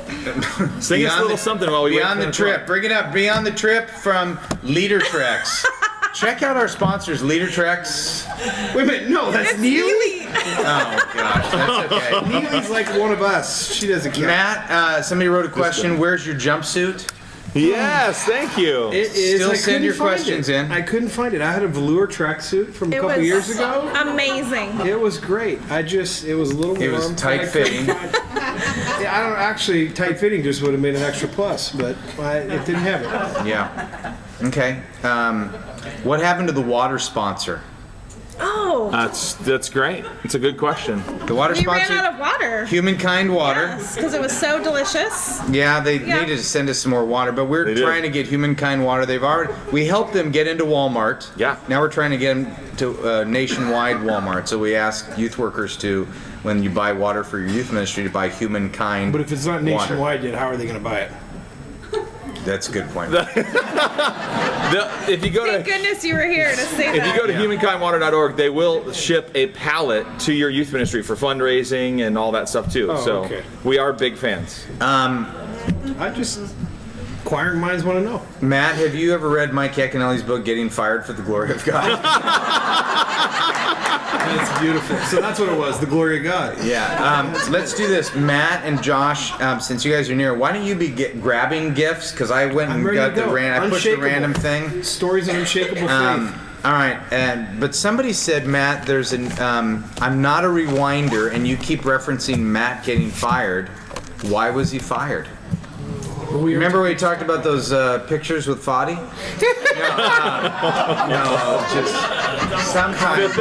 sing us a little something while we wait Beyond for the the Trip. Bring it up. Beyond the Trip from Leader Treks. Check out our sponsors, Leader Treks. Wait a minute. No, that's It's Neely. Neely. Oh gosh, that's okay. Neely's like one of us. She doesn't count. Matt, somebody wrote a question. Where's your jumpsuit? Yes, thank you. It is. Still I send couldn't your find questions it. in. I couldn't find it. I had a velour tracksuit from a It couple was years ago. amazing. It was great. It was a little warm. It was tight fitting. Yeah, I don't actually tight fitting just would have made an extra plus, but it didn't have it. Yeah. Okay. What happened to the water sponsor? Oh, That's great. It's a good question. The water we ran sponsor? out of water. Humankind Water. Yes, because it was so delicious. Yeah, they Yeah. needed to send us some more water, but we're They did. trying to get Humankind Water. We helped them get into Walmart. Yeah. Now we're trying to get them to nationwide Walmart. So we ask youth workers to, when you buy water for your youth ministry, to buy Humankind. But if it's not water. nationwide yet, how are they going to buy it? That's a good point. If you go Thank to goodness you were here to say If you that. go to humankindwater.org, they will ship a pallet to your youth ministry for fundraising and all that stuff too. Oh, so okay. we are big fans. I just inquiring minds want to know. Matt, have you ever read Mike Yaconelli's book, Getting Fired for the Glory of God? That's beautiful. So that's what it was, the glory of God. Yeah. Let's do this. Matt and Josh, since you guys are near, why don't you be grabbing gifts? Because I went I'm and ready got to the go. I pushed the Unshakable. random thing. Stories of unshakable faith. All right, but somebody said, Matt, there's an I'm not a rewinder, and you keep referencing Matt getting fired. Why was he fired? Remember we talked about those pictures with Fadi? No, just sometimes.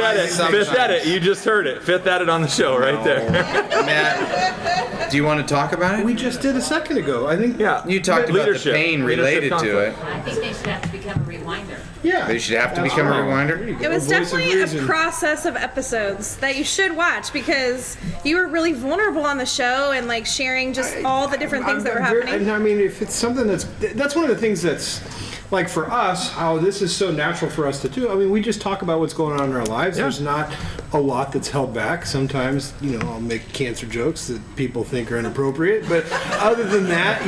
Fifth edit. You just heard it. Fifth edit on the show right there. Matt, do you want to talk about it? We just did a second ago. I think. Yeah. You talked about Leadership. the pain Leadership related to it. I think they should have to become a rewinder. Yeah. They should have to become a rewinder. It was Voice of definitely a reason. process of episodes that you should watch because you were really vulnerable on the show and like sharing just all the different things that were happening. I mean, if it's something that's one of the things that's like for us, how this is so natural for us to do. I mean, we just talk about what's going on in our lives. Yeah. There's not a lot that's held back. Sometimes, I'll make cancer jokes that people think are inappropriate, but other than that, I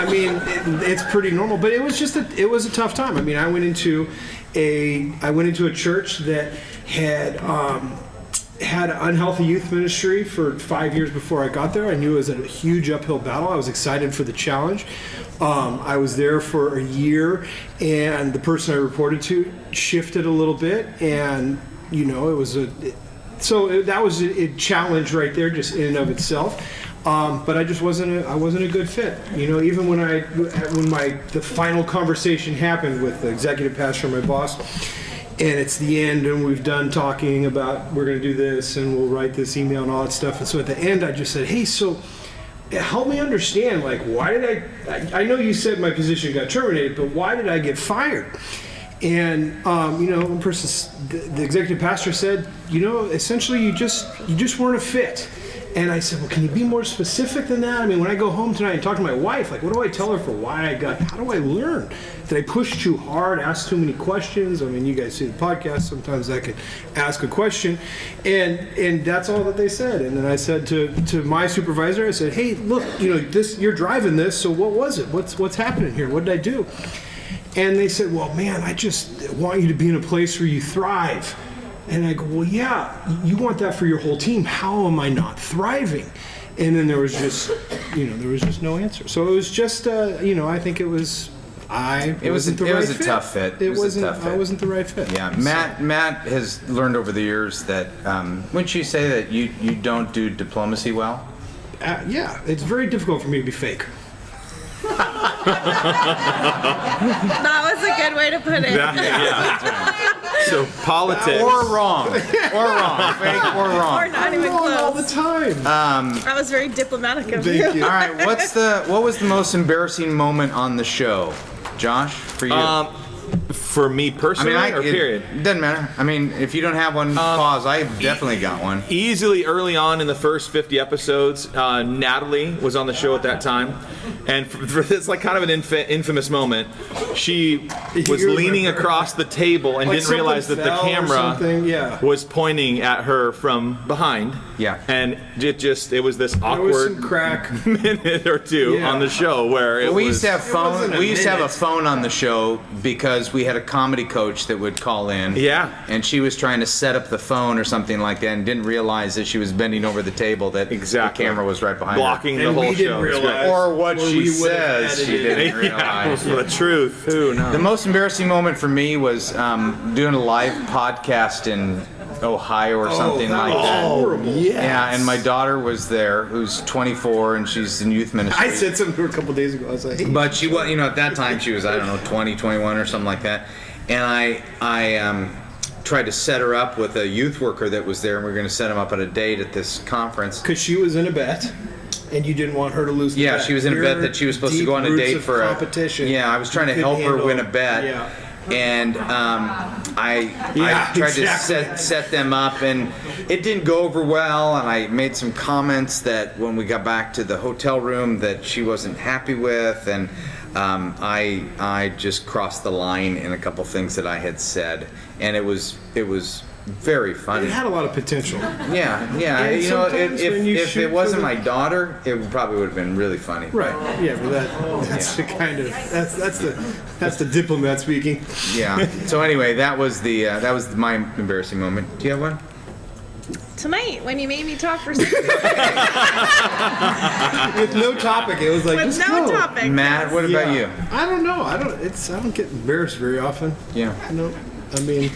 mean, it's pretty normal. But it was just it was a tough time. I mean, I went into a church that had an unhealthy youth ministry for 5 years before I got there. I knew it was a huge uphill battle. I was excited for the challenge. I was there for a year, and the person I reported to shifted a little bit, and it was that was a challenge right there, just in and of itself. But I just wasn't a good fit. Even when the final conversation happened with the executive pastor, my boss, and it's the end, and we've done talking about we're going to do this, and we'll write this email and all that stuff. And so at the end, I just said, "Hey, so help me understand. Like, why did I know you said my position got terminated, but why did I get fired?" And one person, the executive pastor said, essentially you just weren't a fit. And I said, well, can you be more specific than that? I mean, when I go home tonight and talk to my wife, like, what do I tell her for why how do I learn? Did I push too hard, ask too many questions? I mean, you guys see the podcast, sometimes I can ask a question. And that's all that they said. And then I said to my supervisor, I said, hey, look, you're driving this, so what was it? What's happening here? What did I do? And they said, well, man, I just want you to be in a place where you thrive. And I go, well, yeah, you want that for your whole team. How am I not thriving? And then there was just no answer. So it was just, I think it was, It was a tough fit. I wasn't the right fit. Yeah, Matt has learned over the years that wouldn't you say that you don't do diplomacy well? Yeah, it's very difficult for me to be fake. That was a good way to put it. So politics. Or wrong. Fake or Or wrong. not even All the close. time. That was very diplomatic of you. Thank you. All right, what was the most embarrassing moment on the show? Josh, for you? For me personally, or period? It doesn't matter. I mean, if you don't have one, pause. I definitely got one. Easily early on in the first 50 episodes, Natalie was on the show at that time, and for this like kind of an infamous moment, she was leaning across the table and Like didn't realize that something the fell or camera something, yeah. was pointing at her from behind. Yeah. And it was this There was some awkward crack. minute or two Yeah. on the show where it We was. used to have phone. wasn't a We used to have a minute. phone on the show because we had a comedy coach that would call in. Yeah. And she was trying to set up the phone or something like that, and didn't realize that she was bending over the table. That Exactly. the camera was right behind blocking the And whole we didn't show. It's great. realize. her. Or what Or she we would've says, she edited didn't realize. The truth. Who knows? The most embarrassing moment for me was doing a live podcast in Ohio or something that like was that. horrible. Yeah, and my daughter was there, who's 24, and she's in youth ministry. I said something to her a couple days ago. I was like, hey. But she was, at that time she was, I don't know, 20, 21 or something like that. And I tried to set her up with a youth worker that was there, and we were going to set him up at a date at this conference. Because she was in a bet, and you didn't want her to lose the Yeah, bet. she was in a bet Your that she was supposed to deep go on a roots date of for competition. Yeah, I was trying to You help couldn't her win a handle- bet. Yeah. And I Yeah, tried exactly. to set them up, and it didn't go over well. And I made some comments that when we got back to the hotel room that she wasn't happy with, and I just crossed the line in a couple things that I had said, and it was very funny. It had a lot of potential. Yeah. And sometimes when you If shoot it wasn't for the- my daughter, it probably would have been really funny. Right. Yeah, but that's the kind of that's the diplomat speaking. Yeah. So anyway, that was my embarrassing moment. Do you have one? Tonight, when you made me talk for 6 minutes With no topic, it was like with just no go. topic. Matt, what about Yeah. you? I don't know. I don't get embarrassed very often. Yeah. No. I mean,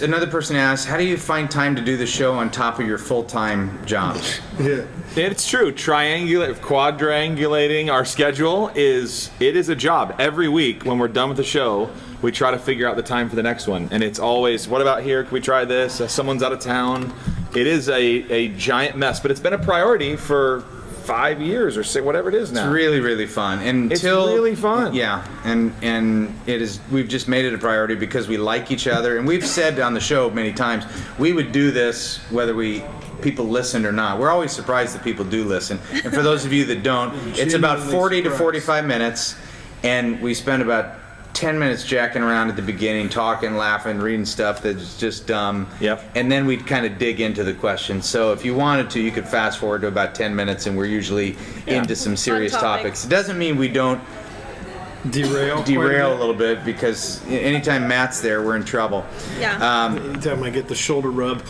Another person asked, how do you find time to do the show on top of your full-time jobs? yeah. It's true. Quadrangulating our schedule is a job. Every week when we're done with the show, we try to figure out the time for the next one. And it's always, what about here? Can we try this? Someone's out of town. It is a giant mess, but it's been a priority for 5 years or whatever it is now. It's really, really fun. It's really fun. Yeah, and it is. We've just made it a priority because we like each other, and we've said on the show many times we would do this whether people listened or not. We're always surprised that people do listen. And for those of you that don't, it's about 40 to 45 minutes, and we spend about 10 minutes jacking around at the beginning, talking, laughing, reading stuff that's just dumb. Yep. And then we'd kind of dig into the questions. So if you wanted to, you could fast forward to about 10 minutes, and we're usually into some serious topics. It doesn't mean we don't Derail a little bit, because anytime Matt's there, we're in trouble. Yeah. Anytime I get the shoulder rub.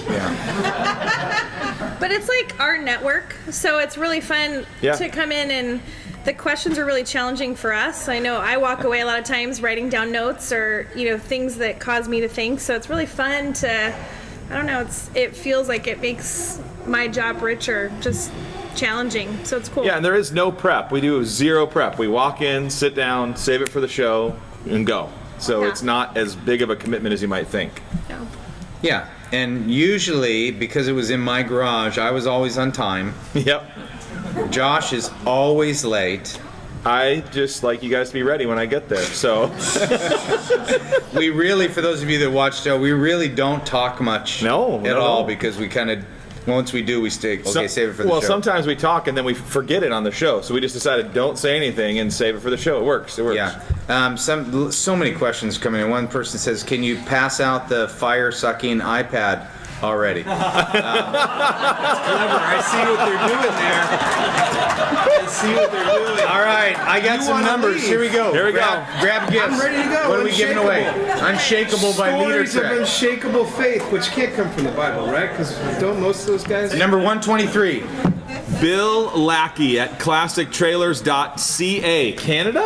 Yeah. But it's like our network, so it's really fun to come in, and the questions are really challenging for us. I know I walk away a lot of times writing down notes or things that cause me to think. So it's really fun to, I don't know, it feels like it makes my job richer, just challenging. So it's cool. Yeah, and there is no prep. We do zero prep. We walk in, sit down, save it for the show, and go. So it's not as big of a commitment as you might think. No. Yeah. And usually, because it was in my garage, I was always on time. Yep. Josh is always late. I just like you guys to be ready when I get there. So We really, for those of you that watch the show, we really don't talk much at all, because we kind of, once we do, we stay, save it for the show. Well, sometimes we talk and then we forget it on the show. So we just decided don't say anything and save it for the show. It works. Yeah. So many questions coming in. One person says, can you pass out the fire-sucking iPad? already. Clever. I see what they're doing there. I see what they're doing. All right, I got some wanna numbers. leave. Here we go. Here we Grab gifts. I'm ready to go. What are we giving away? Unshakable. Unshakable by Leader Stories of Trek. unshakable faith, which can't come from the Bible, right? Because don't most of those guys? Number 123. Bill Lackey at classictrailers.ca. Canada?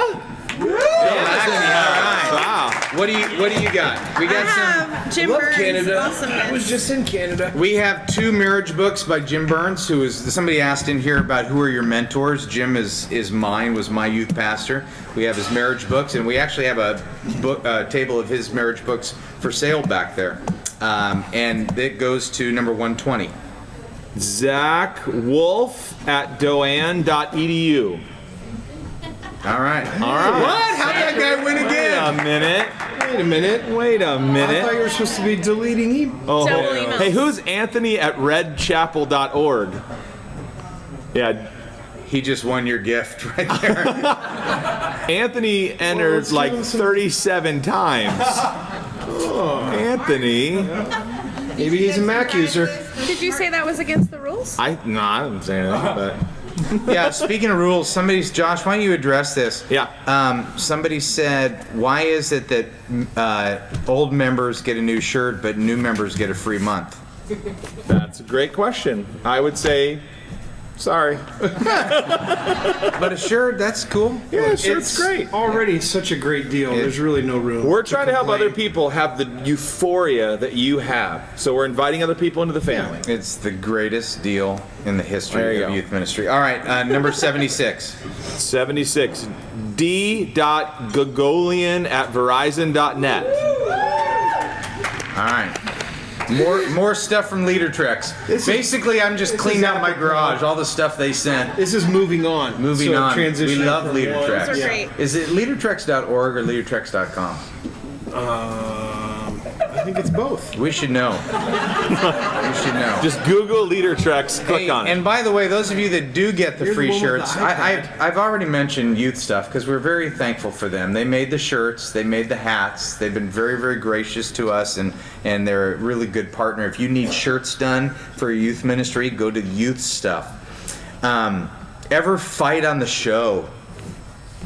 All right. Wow. What do you got? We I got some. have Jim Love Burns' Canada. I awesomeness. was just in Canada. We have 2 marriage books by Jim Burns, who is somebody asked in here about who are your mentors. Jim was my youth pastor. We have his marriage books, and we actually have a book table of his marriage books for sale back there. And it goes to number 120. Zach Wolf at doan.edu. All right. All right. What? How did that guy win Wait a again? minute. Wait a minute. Wait a I thought minute. you were supposed to be deleting emails. Oh, Double emails. hey, who's Anthony at redchapel.org? Yeah, He just won your gift right there. Anthony entered let's give like him some- 37 times. Anthony. Maybe he's a Mac user. Did you say that was against the rules? I didn't say anything, but Yeah, speaking of rules, Josh, why don't you address this? Yeah. Somebody said, why is it that old members get a new shirt, but new members get a free month? that's a great question. I would say, sorry. But a shirt, that's cool. Yeah, shirt's It's great. already such a great deal. There's really no room. We're trying to help complain. other people have the euphoria that you have. So we're inviting other people into the family. It's the greatest deal in the There history you of go. youth ministry. All right, number 76. 76. D.Gogolian at Verizon.net. All right. More stuff from Leader Treks. Basically, I'm just cleaning out my garage, all the stuff they sent. This is moving on. Moving on. We transitioning love from Leader one- Treks. Those are great. Is it leadertreks.org or leadertreks.com? I think it's both. We should know. We should know. Just Google Leader Treks, click Hey, on it. and by the way, those of you that do get the You're the free one with shirts, the iPad. I've already mentioned youth stuff because we're very thankful for them. They made the shirts, they made the hats. They've been very, very gracious to us, and they're a really good partner. If you need shirts done for your youth ministry, go to youth stuff. Ever fight on the show?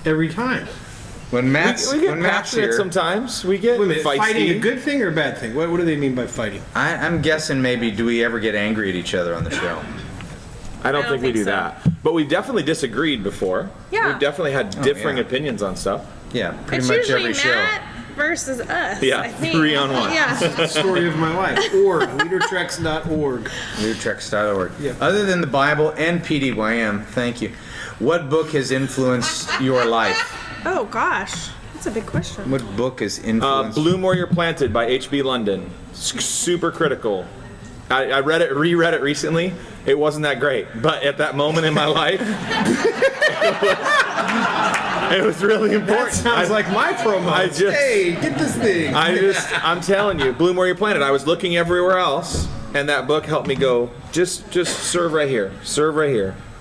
Every time. When Matt's we get when Matt's passionate here, sometimes. We get Wait a minute, feisty. fighting a good thing or a bad thing? What do they mean by fighting? I'm guessing maybe do we ever get angry at each other on the show? I don't think we think do so. that. But we've definitely disagreed before. Yeah. We've definitely had differing yeah. opinions on stuff. Yeah, pretty It's much usually every show. Matt versus us. Yeah, I think. 3-on-1. Yeah. Story of my life. Org. Leadertreks.org. Leadertreks.org. Yeah. Other than the Bible and PDYM, thank you. What book has influenced your life? Oh gosh, that's a big question. What book has influenced? Bloom Where You're Planted by H.B. London. Super critical. I reread it recently. It wasn't that great, but at that moment in my life, it was really important. Sounds like my promo. I just- hey, get this thing. I'm telling you, Bloom Where You're Planted. I was looking everywhere else, and that book helped me go, just serve right here,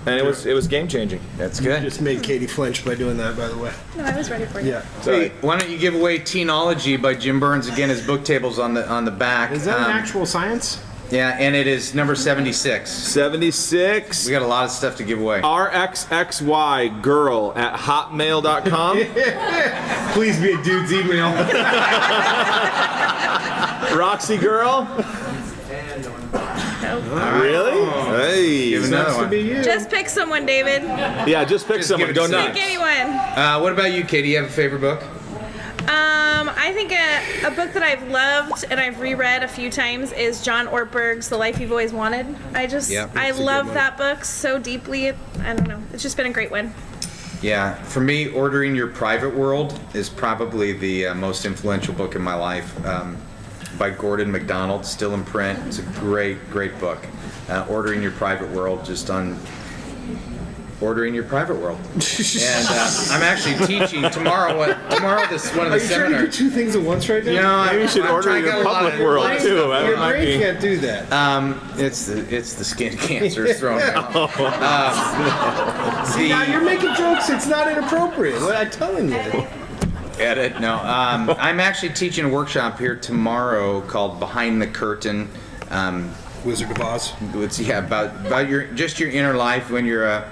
and it was game changing. That's good. Just made Katie flinch by doing that, by the way. No, I was ready for you. Yeah. Hey, why don't you give away Teenology by Jim Burns again? His book table's on the back. Is that an actual science? Yeah, and it is number 76. 76. We got a lot of stuff to give away. RXXY girl at hotmail.com. Please be a dude's email. Roxy girl. Really? Hey. Give another Has to one. be you. Just pick someone, David. Yeah, just pick Just someone. give it Go to nuts. Pick anyone. What about you, Katie? You have a favorite book? I think a book that I've loved and I've reread a few times is John Ortberg's The Life You've Always Wanted. Yeah, I that's a good love one. that book so deeply. I don't know. It's just been a great one. Yeah, for me, Ordering Your Private World is probably the most influential book in my life. By Gordon MacDonald, still in print. It's a great, great book. Ordering Your Private World, just on Ordering Your Private World. And I'm actually teaching tomorrow. Tomorrow, this one of Are the you trying to do seminars. two things at once right now? You know, Maybe you should I'm order trying to your get a lot public of- world Your too. That might brain be. can't do that. It's the skin cancer is thrown out. Now you're making jokes. It's not inappropriate. What I'm telling you. Edit. No. I'm actually teaching a workshop here tomorrow called Behind the Curtain. Wizard of Oz. It's about your inner life when you're a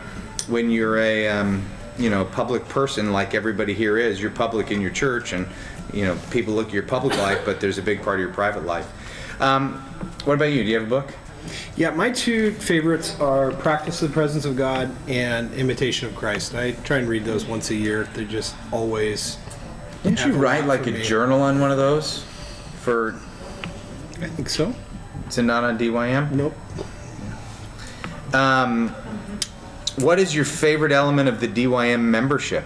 public person like everybody here is. You're public in your church, and people look at your public life, but there's a big part of your private life. What about you? Do you have a book? Yeah, my two favorites are Practice of the Presence of God and Imitation of Christ. I try and read those once a year. They're just always. Didn't you write like a journal on one of those? I think so. Is it not on DYM? Nope. What is your favorite element of the DYM membership?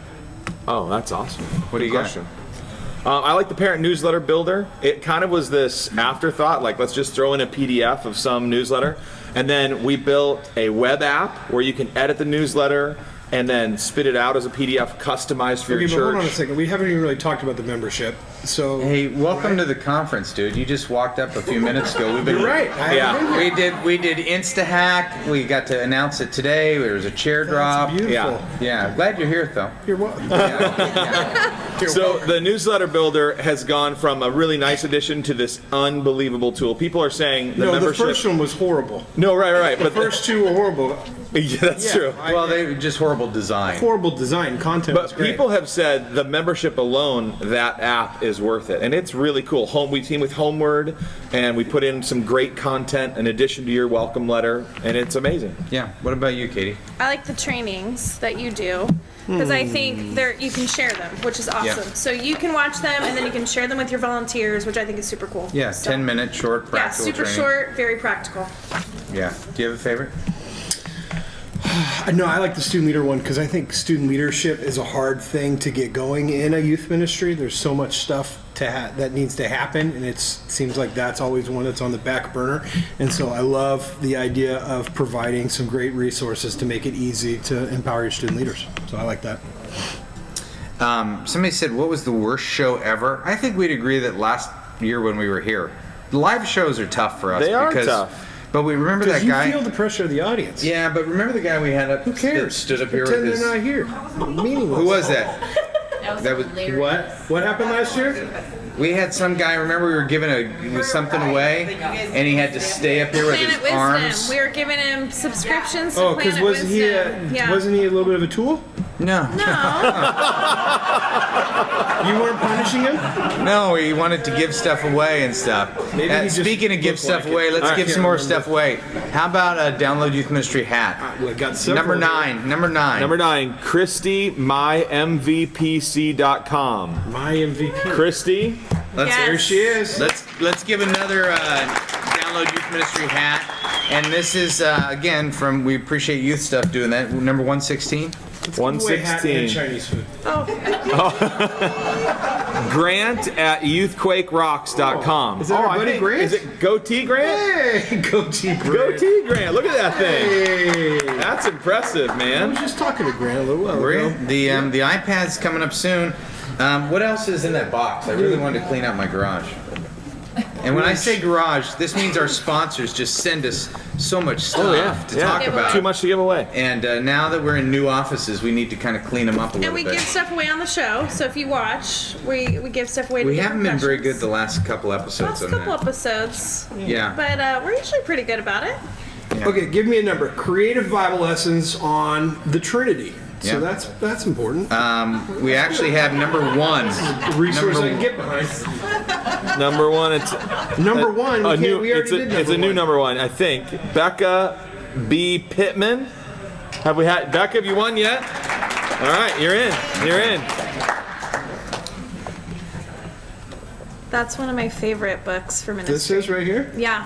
Oh, that's awesome. What do you got? I like the parent newsletter builder. It kind of was this afterthought, like let's just throw in a PDF of some newsletter. And then we built a web app where you can edit the newsletter and then spit it out as a PDF customized for your But church. hold on a second. We haven't even really talked about the membership. So Hey, welcome to the conference, dude. You just walked up a few minutes ago. We've been You're right. I haven't been here. We did InstaHack. We got to announce it today. There was a chair drop. That's beautiful. Yeah. Yeah, glad you're here, though. You're welcome. So the newsletter builder has gone from a really nice addition to this unbelievable tool. People are saying the No, the membership. first one was horrible. No, right. The But first two were horrible. yeah, that's true. Well, they were just horrible design. Horrible design. Content was But great. people have said the membership alone, that app is worth it, and it's really cool. We team with Homeward, and we put in some great content in addition to your welcome letter, and it's amazing. Yeah. What about you, Katie? I like the trainings that you do because I think you can share them, which is awesome. Yeah. So you can watch them and then you can share them with your volunteers, which I think is super cool. Yeah, So- 10-minute short Yeah, practical super training. short, very practical. Yeah. Do you have a favorite? No, I like the student leader one because I think student leadership is a hard thing to get going in a youth ministry. There's so much stuff that needs to happen, and it seems like that's always one that's on the back burner. And so I love the idea of providing some great resources to make it easy to empower your student leaders. So I like that. Somebody said, what was the worst show ever? I think we'd agree that last year when we were here, live shows are tough for us. They are because, tough. But we remember Because that you guy. feel the pressure of the audience. Yeah, but remember the guy we had up? Who cares? Stood up here with Pretend his. they're not here. Meaningless. Who was that? That was was- hilarious. What happened last year? We had some guy. Remember, we were giving something away, and he had to stay up here with Planet his Wisdom. arms. We were giving him subscriptions to Oh, because Planet Wisdom. wasn't he a little bit of a tool? No, No. You weren't punishing him? no, he wanted to give stuff away and stuff. Maybe he just Speaking of give looked stuff like it. away, let's I give can't some more remember. stuff away. How about a download youth ministry hat? We got several Number here. 9. Number 9. Number 9, Christy, mymvpc.com. My MVP. Christy, Let's Yes. There she is. Let's give another download youth ministry hat. And this is again from we appreciate youth stuff doing that. Number 116. Hat and 116. Chinese food. Grant at youthquakerocks.com. Is that our I buddy think- Grant? Is it Goatee Grant? Hey, goatee Grant. Goatee Grant. Look at that thing. Hey. That's impressive, I man. was just talking to Grant a little while ago. The iPad's coming up soon. What else is in that box? I really wanted to clean out my garage. And when I say garage, this means our sponsors just send us so much stuff to talk about. Too much to give away. And now that we're in new offices, we need to kind of clean them up a And little we bit. give stuff away on the show. So if you watch, we give stuff away to We different haven't been very good professions. the last couple episodes Last on couple that. episodes. Yeah. But we're usually pretty good about it. Okay, give me a number. Creative Bible lessons on the Trinity. So Yeah. that's important. We actually have number 1. Resource I number- can get behind. Number 1, it's Number one. a We new. already It's a, did it's a new number 1, I think. Becca B. Pittman. Have we had Becca? Have you won yet? All right, you're in. You're in. That's one of my favorite books for ministry. This is right here. Yeah.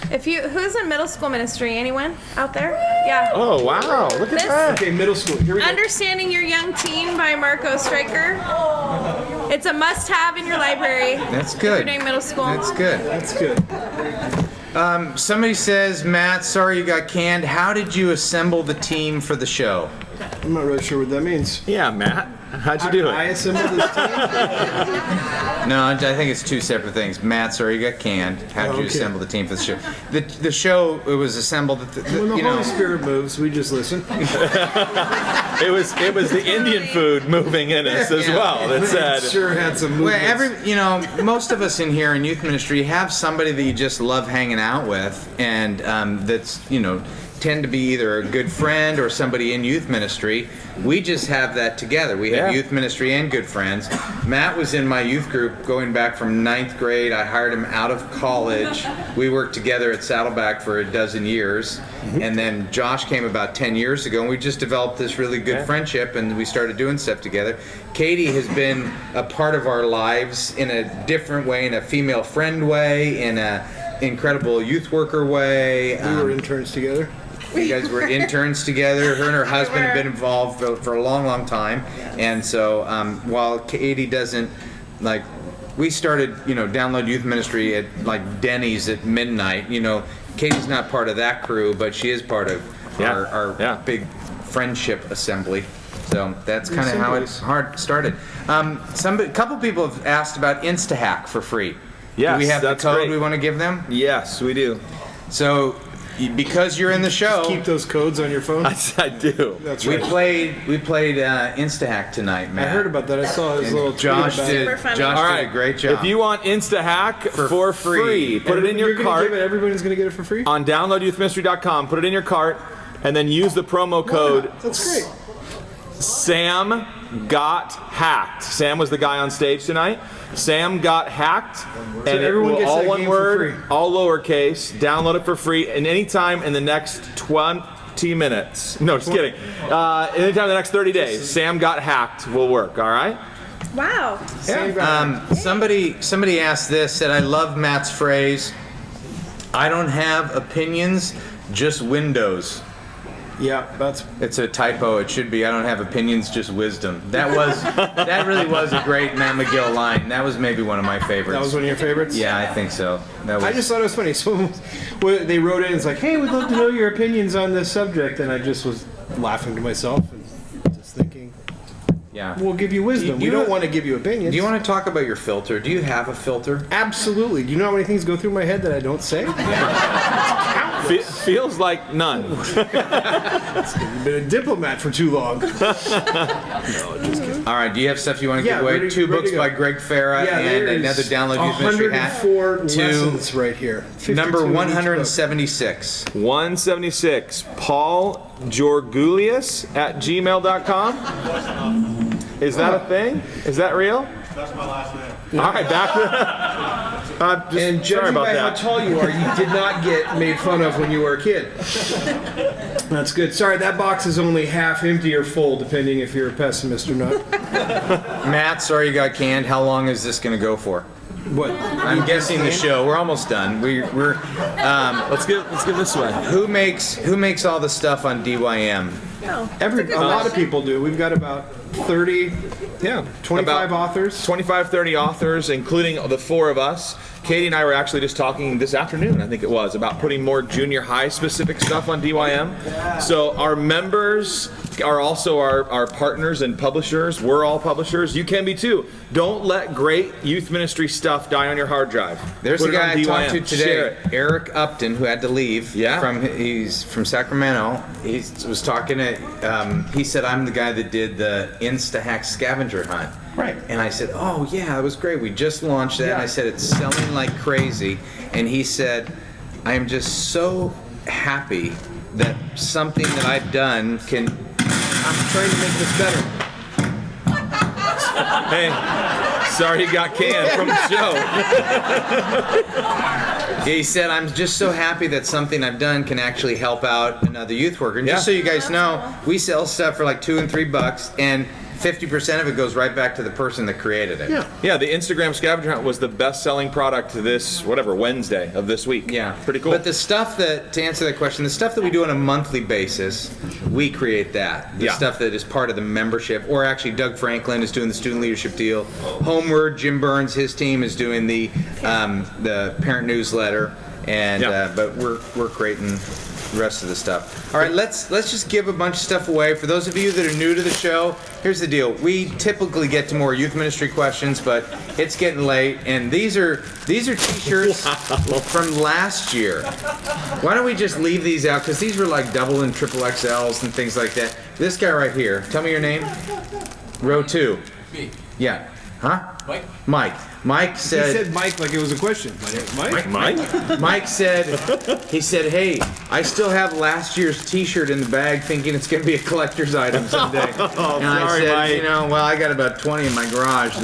Who's in middle school ministry? Anyone out there? Yeah. Oh wow! Look at This- that. Okay, middle school. Here we go. Understanding Your Young Teen by Marco Stryker. It's a must-have in your library. That's If you're good. doing middle school. That's good. That's good. Somebody says, Matt, sorry you got canned. How did you assemble the team for the show? I'm not really sure what that means. Yeah, Matt. How'd you do I it? assembled this team. No, I think it's two separate things. Matt, sorry, you got canned. How did you Okay. assemble the team for the show? The show, it was assembled. When the Holy Spirit moves, we just listen. It was the Indian food moving in us as Yeah. well. That said, It sure had some Well, movements. most of us in here in youth ministry have somebody that you just love hanging out with, and that's, tend to be either a good friend or somebody in youth ministry. We just have that together. We have Yeah. youth ministry and good friends. Matt was in my youth group going back from 9th grade. I hired him out of college. We worked together at Saddleback for a dozen years. And then Josh came about 10 years ago, and we just developed this really good friendship, and we started doing stuff together. Katie has been a part of our lives in a different way, in a female friend way, in a incredible youth worker way. We were interns together. You guys were interns together. Her and her husband have been involved for a long, long time. And so while Katie doesn't, we started, Download Youth Ministry at Denny's at midnight. Katie's not part of that crew, but she is part of our big friendship assembly. So that's kind of how it started. A couple people have asked about InstaHack for free. Yes, do we have the that's code great. we want to give them? yes, we do. So because you're in the show, Keep those codes on your phone. I do. That's we right. played InstaHack tonight, Matt. I heard about that. I saw his little tweet Josh about did. it. Super funny. Josh All did right, a great job. If you want InstaHack for free, put it in your You're gonna cart give it- everybody's going to get it for free? on downloadyouthministry.com. Put it in your cart, and then use the promo code That's great. Sam Got Hacked. Sam was the guy on stage tonight. Sam Got Hacked, and it everyone will gets all that one game for word, free. all lowercase. Download it for free, and anytime in the next 20 minutes. No, just kidding. Anytime in the next 30 days, Sam Got Hacked will work. All right. Wow. Somebody asked this, said, I love Matt's phrase, I don't have opinions, just windows. Yeah, that's It's a typo. It should be, I don't have opinions, just wisdom. That really was a great Matt McGill line. That was maybe one of my favorites. that was one of your favorites. Yeah, I think so. That was, I just thought it was funny. So they wrote in, it's like, "Hey, we'd love to know your opinions on this subject," and I just was laughing to myself and just thinking, yeah. "We'll give you wisdom. Do We you- don't want to give you opinions." Do you want to talk about your filter? Do you have a filter? Absolutely. Do you know how many things go through my head that I don't say? Feels like none. You've been a diplomat for too long. All right. Do you have stuff you want to Yeah, give away? ready- Two ready books to go. by Greg Farah and another Download Youth Ministry hat. 104 to lessons right here. 52 number in each book. 176. 176. Paul Jorgulius at gmail.com. Is that a thing? Is that real? That's my last name. All right, back to. And Sorry judging about by how that. tall you are, you did not get made fun of when you were a kid. That's good. Sorry, that box is only half empty or full, depending if you're a pessimist or not. Matt, sorry you got canned. How long is this going to go for? What? I'm guessing the show. We're almost done. We're Let's get this way. who makes all the stuff on DYM? A lot of people do. We've got about 30, 25 About authors. 25, 30 authors, including the four of us. Katie and I were actually just talking this afternoon, I think it was, about putting more junior high specific stuff on DYM. So our members are also our partners and publishers. We're all publishers. You can be too. Don't let great youth ministry stuff die on your hard drive. There's Put a it on guy I talked to DYM. Share today, it. Eric Upton, who had to leave. Yeah? He's from Sacramento. He was talking to. He said, "I'm the guy that did the InstaHack scavenger hunt." Right. And I said, "Oh yeah, that was great. We just launched that." And I said, "It's selling like crazy." And he said, "I am just so happy that something that I've done can." I'm trying to make this better. Hey, sorry you got canned from the show. Yeah, he said, "I'm just so happy that something I've done can actually help out another youth worker." And just so you guys know, we sell stuff for like $2 and $3, and 50% of it goes right back to the person that created it. Yeah. Yeah, the Instagram scavenger hunt was the best-selling product this, Wednesday of this week. Yeah. Pretty cool. But the stuff that, to answer that question, the stuff that we do on a monthly basis, we create that. The Yeah. stuff that is part of the membership, or actually Doug Franklin is doing the student leadership deal. Homeward, Jim Burns, his team is doing the parent newsletter. And Yeah. but we're creating the rest of the stuff. All right, let's just give a bunch of stuff away. For those of you that are new to the show, here's the deal. We typically get to more youth ministry questions, but it's getting late, and these are t-shirts from last year. Why don't we just leave these out? Because these were like double and triple XLs and things like that. This guy right here, tell me your name. Row 2. Me. Yeah. Huh? Mike? Mike. Mike He said. said Mike like it was a question. My name's Mike. Mike? Mike said, he said, hey, I still have last year's t-shirt in the bag thinking it's going to be a collector's item someday. And I sorry, said, Mike. you know, well, I got about 20 in my garage.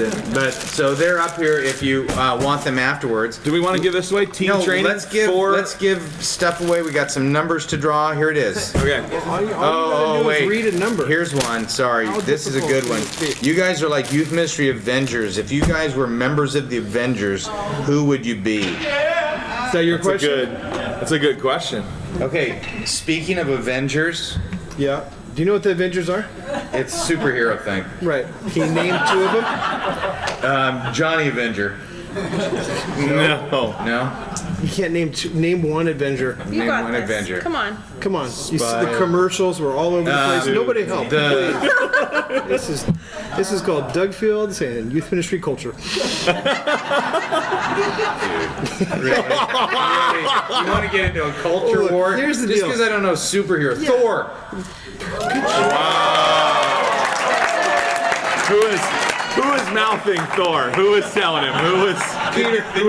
So they're up here if you want them afterwards. Do we want to give this away? Team No, training? let's give stuff away. We got some numbers to draw. Here it is. Okay. All you gotta do is read a number. Here's one. Sorry. How This is a good one. difficult can it be? You guys are like Youth Ministry Avengers. If you guys were members of the Avengers, who would you be? Is that your question? That's a good question. Okay, speaking of Avengers, Yeah. Do you know what the Avengers are? it's a superhero thing. Right. Can you name 2 of them? Johnny Avenger. No. No? You can't name one Avenger. You Name got one this. Avenger. Come on. Come on. You see the commercials were all over the place. Nobody helped. This is called Doug Fields and Youth Ministry Culture. Really? You want to get into a culture Look, war? here's the Just deal. because I don't know superhero. Thor. Who is mouthing Thor? Who is telling him? Who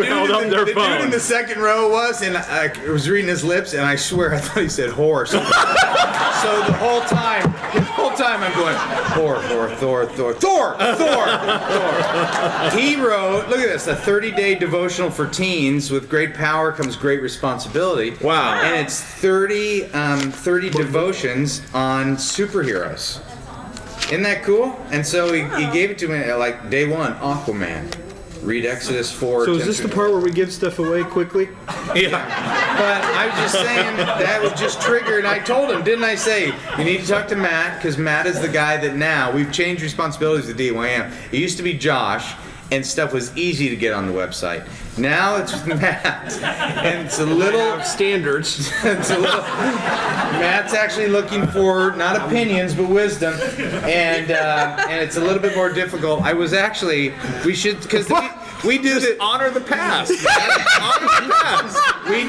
held up their the phone? dude in the second row was, and I was reading his lips, and I swear I thought he said horse. So the whole time I'm going, Thor. He wrote, look at this, a 30-day devotional for teens. With great power comes great responsibility. Wow. And it's 30 devotions on superheroes. Isn't that cool? And so he gave it to me at like day 1, Aquaman. Read Exodus 4. So is this the part where we give stuff away quickly? Yeah. But I was just saying that was just triggered. I told him, didn't I say, you need to talk to Matt, because Matt is the guy that now, we've changed responsibilities to DYM. It used to be Josh, and stuff was easy to get on the website. Now it's Matt. And it's a little... Standards. It's a little, Matt's actually looking for not opinions but wisdom, and it's a little bit more difficult. I was actually because we do the Honor the past. Honor the past. we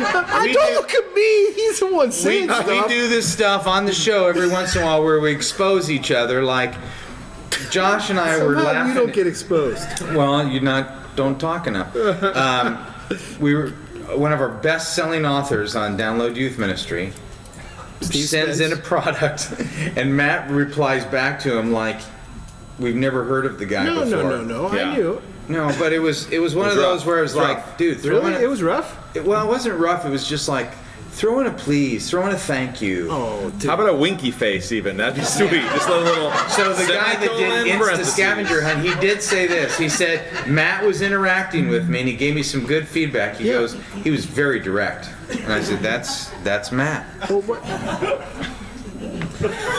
Don't look at me. He's the one saying we stuff. do this stuff on the show every once in a while where we expose each other. Like Josh and I were Somehow laughing. you don't get exposed. Well, don't talk enough. We were one of our best-selling authors on Download Youth Ministry. Sends in a product, and Matt replies back to him like, "We've never heard of the guy No. Yeah. I knew. No, but it was one of those where it was like, dude, throw Really? in It was rough? well, it wasn't rough. It was just like, throw in a please, throw in a thank you. Oh, dude. How about a winky face even? That'd be sweet. Just a little. So the guy that semicolon, did Insta parentheses. Scavenger Hunt, he did say this. He said, Matt was interacting with me, and he gave me some good feedback. He goes, he was very direct. And I said, that's Matt. Well, what?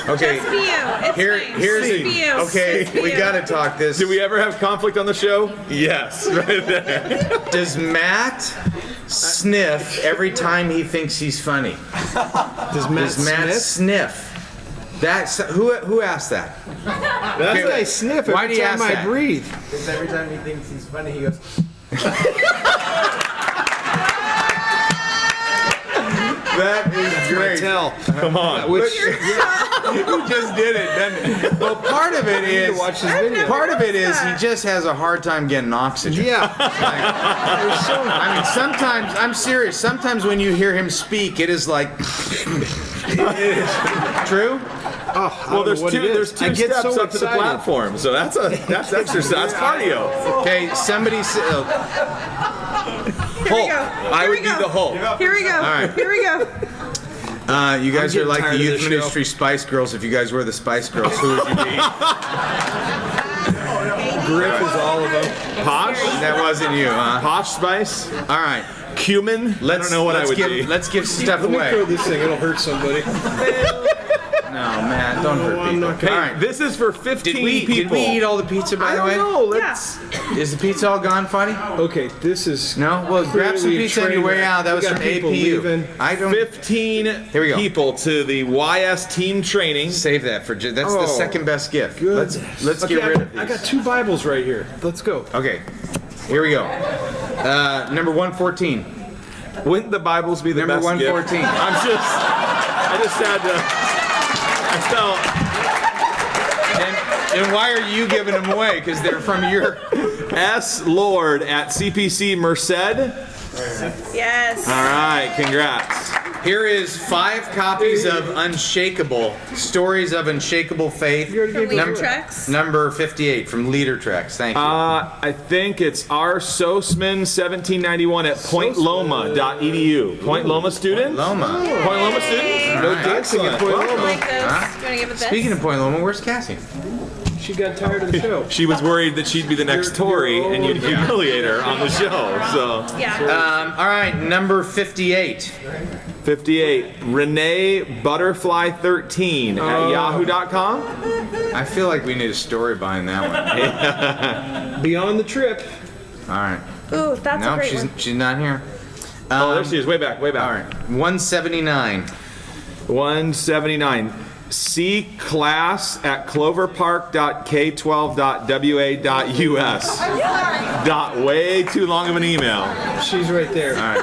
Okay. Just be you. It's fine. Here's Just be you. okay. Just be We you. gotta talk this. Did we ever have conflict on the show? Yes. Right there. Does Matt sniff every time he thinks he's funny? Does Matt Does Matt sniff? sniff? That's who asked that? That guy sniff every Why do you time ask I that? breathe. Because every time he thinks he's funny, he goes, That is great. Tell. Come on. Which He just did it, doesn't it? Well, part of it is watch this video. part of it is he just has a hard time getting oxygen. Yeah. I mean, sometimes I'm serious. Sometimes when you hear him speak, it is like. It is true. Well, there's two I get steps so up to the excited. platform, so that's exercise. That's cardio. Okay, somebody say. Here we go. I Here would we be go. the Hulk. Here we go. right. Here we go. You guys are getting like tired the of Youth this show. Ministry Spice Girls. If you guys were the Spice Girls, who would you be? Griff is all of them. Posh? That wasn't you, huh? Posh spice? All right. Cumin? I don't know what I would be. Let's give stuff Let me throw away. this thing. It'll hurt somebody. Matt, don't hurt people. not Hey, All right. this is for 15 Did we people. eat all the pizza, by I the don't way? know. Let's. Is the pizza all gone, Funny? Okay, this is No? Well, grab some clearly a pizza on your train way wreck. out. That We was got from people APU. leaving. I don't 15 Here we go. people to the YS team training. save that for. That's Oh, the second best gift. good. Let's Okay, get rid of I these. got 2 Bibles right here. Let's go. Okay, here we go. Number 114. Wouldn't the Bibles be the Number best 114. gift? I just had to. I felt. And why are you giving them away? Because they're from your. S. Lord at CPC Merced. Yes. All right, congrats. Here is 5 copies of Unshakable, Stories of Unshakable Faith. From Leader Number- Treks. Number 58 from Leader Treks. Thank you. I think it's R. Sosman 1791 at pointloma.edu. Point Loma student? Loma. Point Loma student? No dancing at Point I Loma. like this. You want to give it this? Speaking of Point Loma, where's Cassie? She got tired of the show. She was worried that she'd be the next Tory and you'd humiliate her on the show. So Yeah. All right, number 58. 58, Renee Butterfly 13 at yahoo.com. I feel like we need a story behind that one. Beyond the trip. All right. Ooh, that's a No, great one. she's not here. Oh, there she is. Way back, way back. All right. 179. 179. See class at cloverpark.k12.wa.us. Way too long of an email. She's right there. All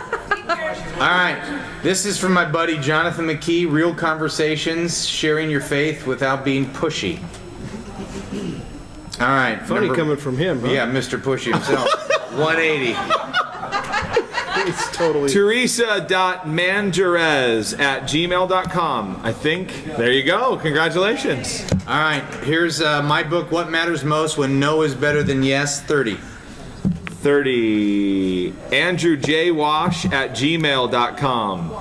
right. This is from my buddy Jonathan McKee. Real conversations, sharing your faith without being pushy. All right. Funny coming from him, huh? Yeah, Mr. Pushy himself. 180. It's totally. Teresa.manjarez at gmail.com. I think. There you go. Congratulations. All right. Here's my book, What Matters Most When No is Better Than Yes, 30. 30. Andrew J. Wash at gmail.com.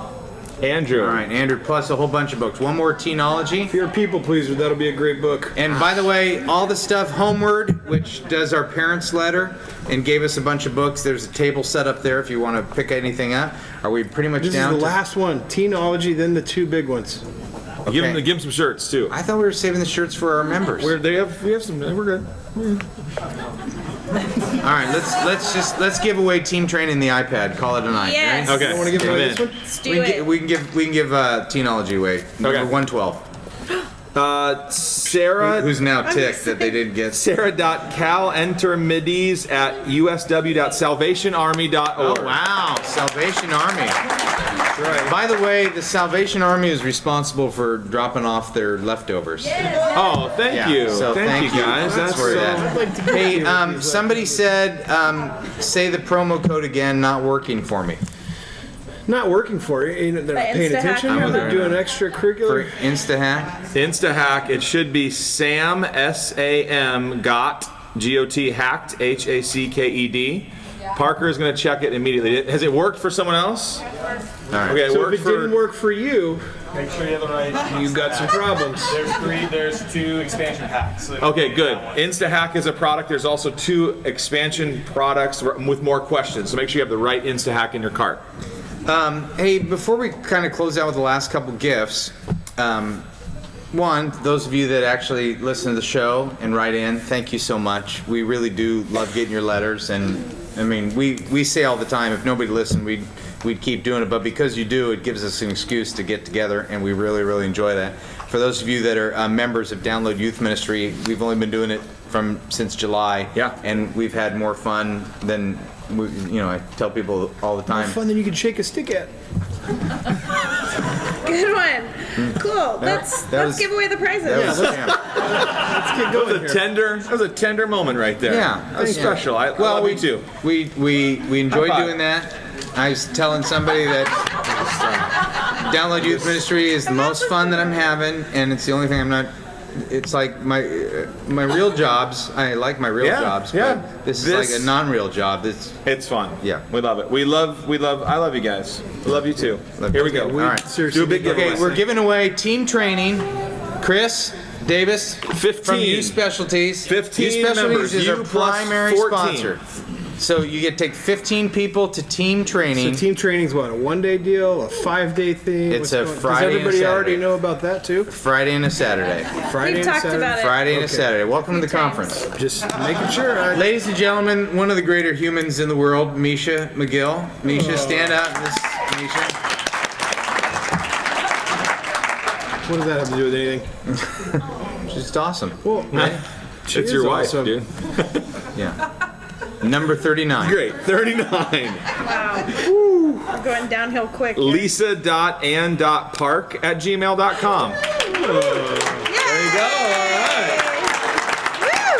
Andrew. All right, Andrew, plus a whole bunch of books. One more Teenology. If you're a people pleaser, that'll be a great book. And by the way, all the stuff Homeward, which does our parents' letter and gave us a bunch of books. There's a table set up there if you want to pick anything up. Are we pretty much This down is the to... last one. Teenology, then the 2 big ones. Give Okay. them some shirts too. I thought we were saving the shirts for our members. We have some. We're good. All right, let's give away Team Training the iPad. Call it a night. Yes. Right? Okay. I want to give away Amen. this one. Let's do it. We can give Teenology away. Number Okay. 112. Sarah. Who's now ticked that they didn't get. Sarah.calentermides at usw.salvationarmy.org. Oh wow, Salvation Army. That's right. By the way, the Salvation Army is responsible for dropping off their leftovers. Oh, thank Yeah, you. so thank you guys. That's where that. I'd like to get Hey, you with these, somebody said, say the promo code again. Not working for me. Not working for you. They're not paying Insta attention. hack? They're doing For extracurricular. InstaHack. InstaHack. It should be Sam SAM got GOT hacked HACKED. Parker is going to check it immediately. Has it worked for someone else? All right. Okay, it So worked if it for. didn't work for you, Make sure you have the right. you've got some problems. There's 2 expansion packs. Okay, good. InstaHack is a product. There's also 2 expansion products with more questions. So make sure you have the right InstaHack in your cart. Hey, before we kind of close out with the last couple gifts, one, those of you that actually listen to the show and write in, thank you so much. We really do love getting your letters, and I mean, we say all the time, if nobody listened, we'd keep doing it, but because you do, it gives us an excuse to get together, and we really, really enjoy that. For those of you that are members of Download Youth Ministry, we've only been doing it since July, Yeah. and we've had more fun than I tell people all the time. More fun than you can shake a stick at. Good one. Cool. Let's was- give away the prizes. That was Let's get That going was here. That was a tender moment right there. Yeah. That was special. I love we you too. We enjoy High five. doing that. I was telling somebody that Download Youth Ministry is the most fun that I'm having, and it's the only thing I'm not. It's like my real jobs. I like my real Yeah, jobs, yeah. but this is like a non-real job. It's fun. Yeah. We love it. I love you guys. We love you too. Love Here you. we go. Okay, All right. seriously Do a big need to- giveaway. Okay, we're giving away Team Training. Chris Davis 15. from U Specialties. 15 U Specialties members, is U our plus primary 14. sponsor. So you get to take 15 people to team So training. team training's what, a 1-day deal, a 5-day thing? It's a Does Friday and a everybody already Saturday. know about that too? Friday and a Saturday. Friday We've and talked Saturday? about it. Friday and a Okay. Saturday. Welcome to the Few times. conference. Just making sure. Ladies and gentlemen, one of the greater humans in the world, Misha McGill. Misha, stand up. Misha. What does that have to do with anything? She's awesome. Well, she It's is your wife, awesome. dude. Yeah. Number 39. Great. 39. Wow. I'm going downhill quick. here. Lisa.and.park@gmail.com. Yay! There you go. All right. Woo!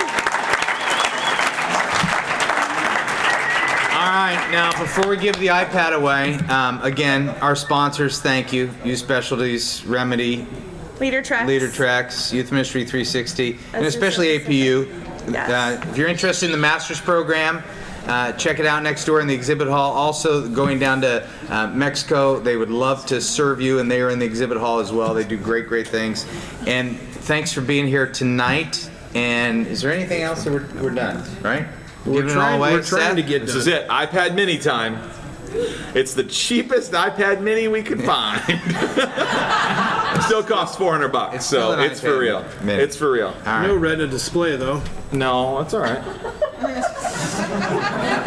All right. Now, before we give the iPad away, again, our sponsors, thank you. Youth Specialties, Remedy, Leader tracks. Leader Tracks, Youth Ministry 360, and That's especially just- APU. Yes. If you're interested in the master's program, check it out next door in the exhibit hall. Also, going down to Mexico, they would love to serve you, and they are in the exhibit hall as well. They do great, great things. And thanks for being here tonight. And is there anything else that we're done? Right? Giving it all away. We're trying Seth? to get This done. is it. iPad mini time. It's the cheapest iPad mini we could find. It still costs $400, It's still so an it's for iPad real. mini. It's for real. All right. No Retina display though. No, that's all right.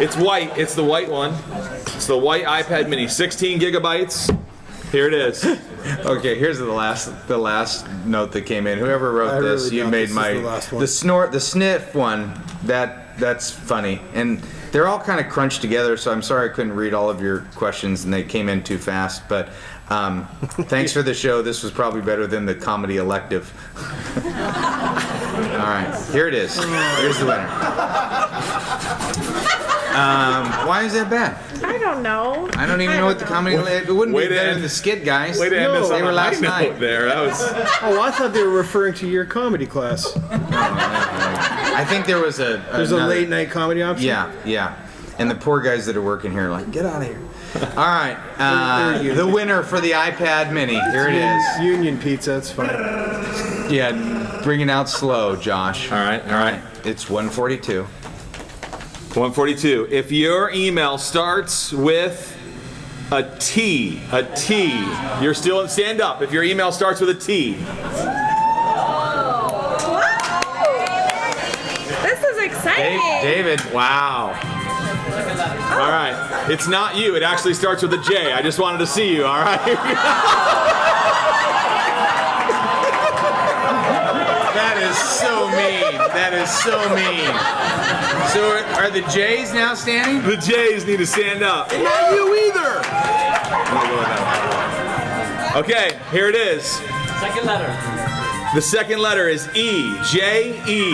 It's white. It's the white one. It's the white iPad mini, 16 gigabytes. Here it is. Okay, here's the last note that came in. Whoever wrote I this, really you doubt made this is my the last one. the sniff one. That's funny, and they're all kind of crunched together. So I'm sorry I couldn't read all of your questions, and they came in too fast. But thanks for the show. This was probably better than the comedy elective. All right, here it is. Here's the winner. Why is that bad? I don't know. I don't even know what the comedy. It wouldn't Way be to better end- than the skit guys. Way to end No, this they on were a last high night. note there. That was. Oh, I thought they were referring to your comedy class. I think there was There's a another- late night comedy option. Yeah. And the poor guys that are working here are like, get out of here. All right. They're The winner for the iPad mini. Here it is. Union pizza. It's fine. Yeah, bring it out slow, Josh. All right. It's 142. 142. If your email starts with a T, you're still stand up. If your email starts with a T. This is exciting. David. Wow. All right. It's not you. It actually starts with a J. I just wanted to see you. All right. That is so mean. That is so mean. So are the J's now standing? The J's need to stand up. Not you either. Okay, here it is. Second letter. The second letter is E. J-E.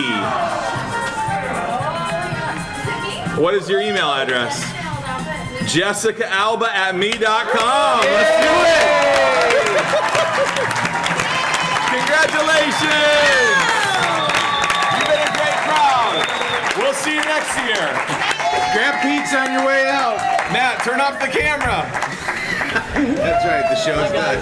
What is your email address? JessicaAlba@me.com. Let's do it. Congratulations. You've been a great crowd. We'll see you next year. Grab pizza on your way out. Matt, turn off the camera. That's right. The show's done.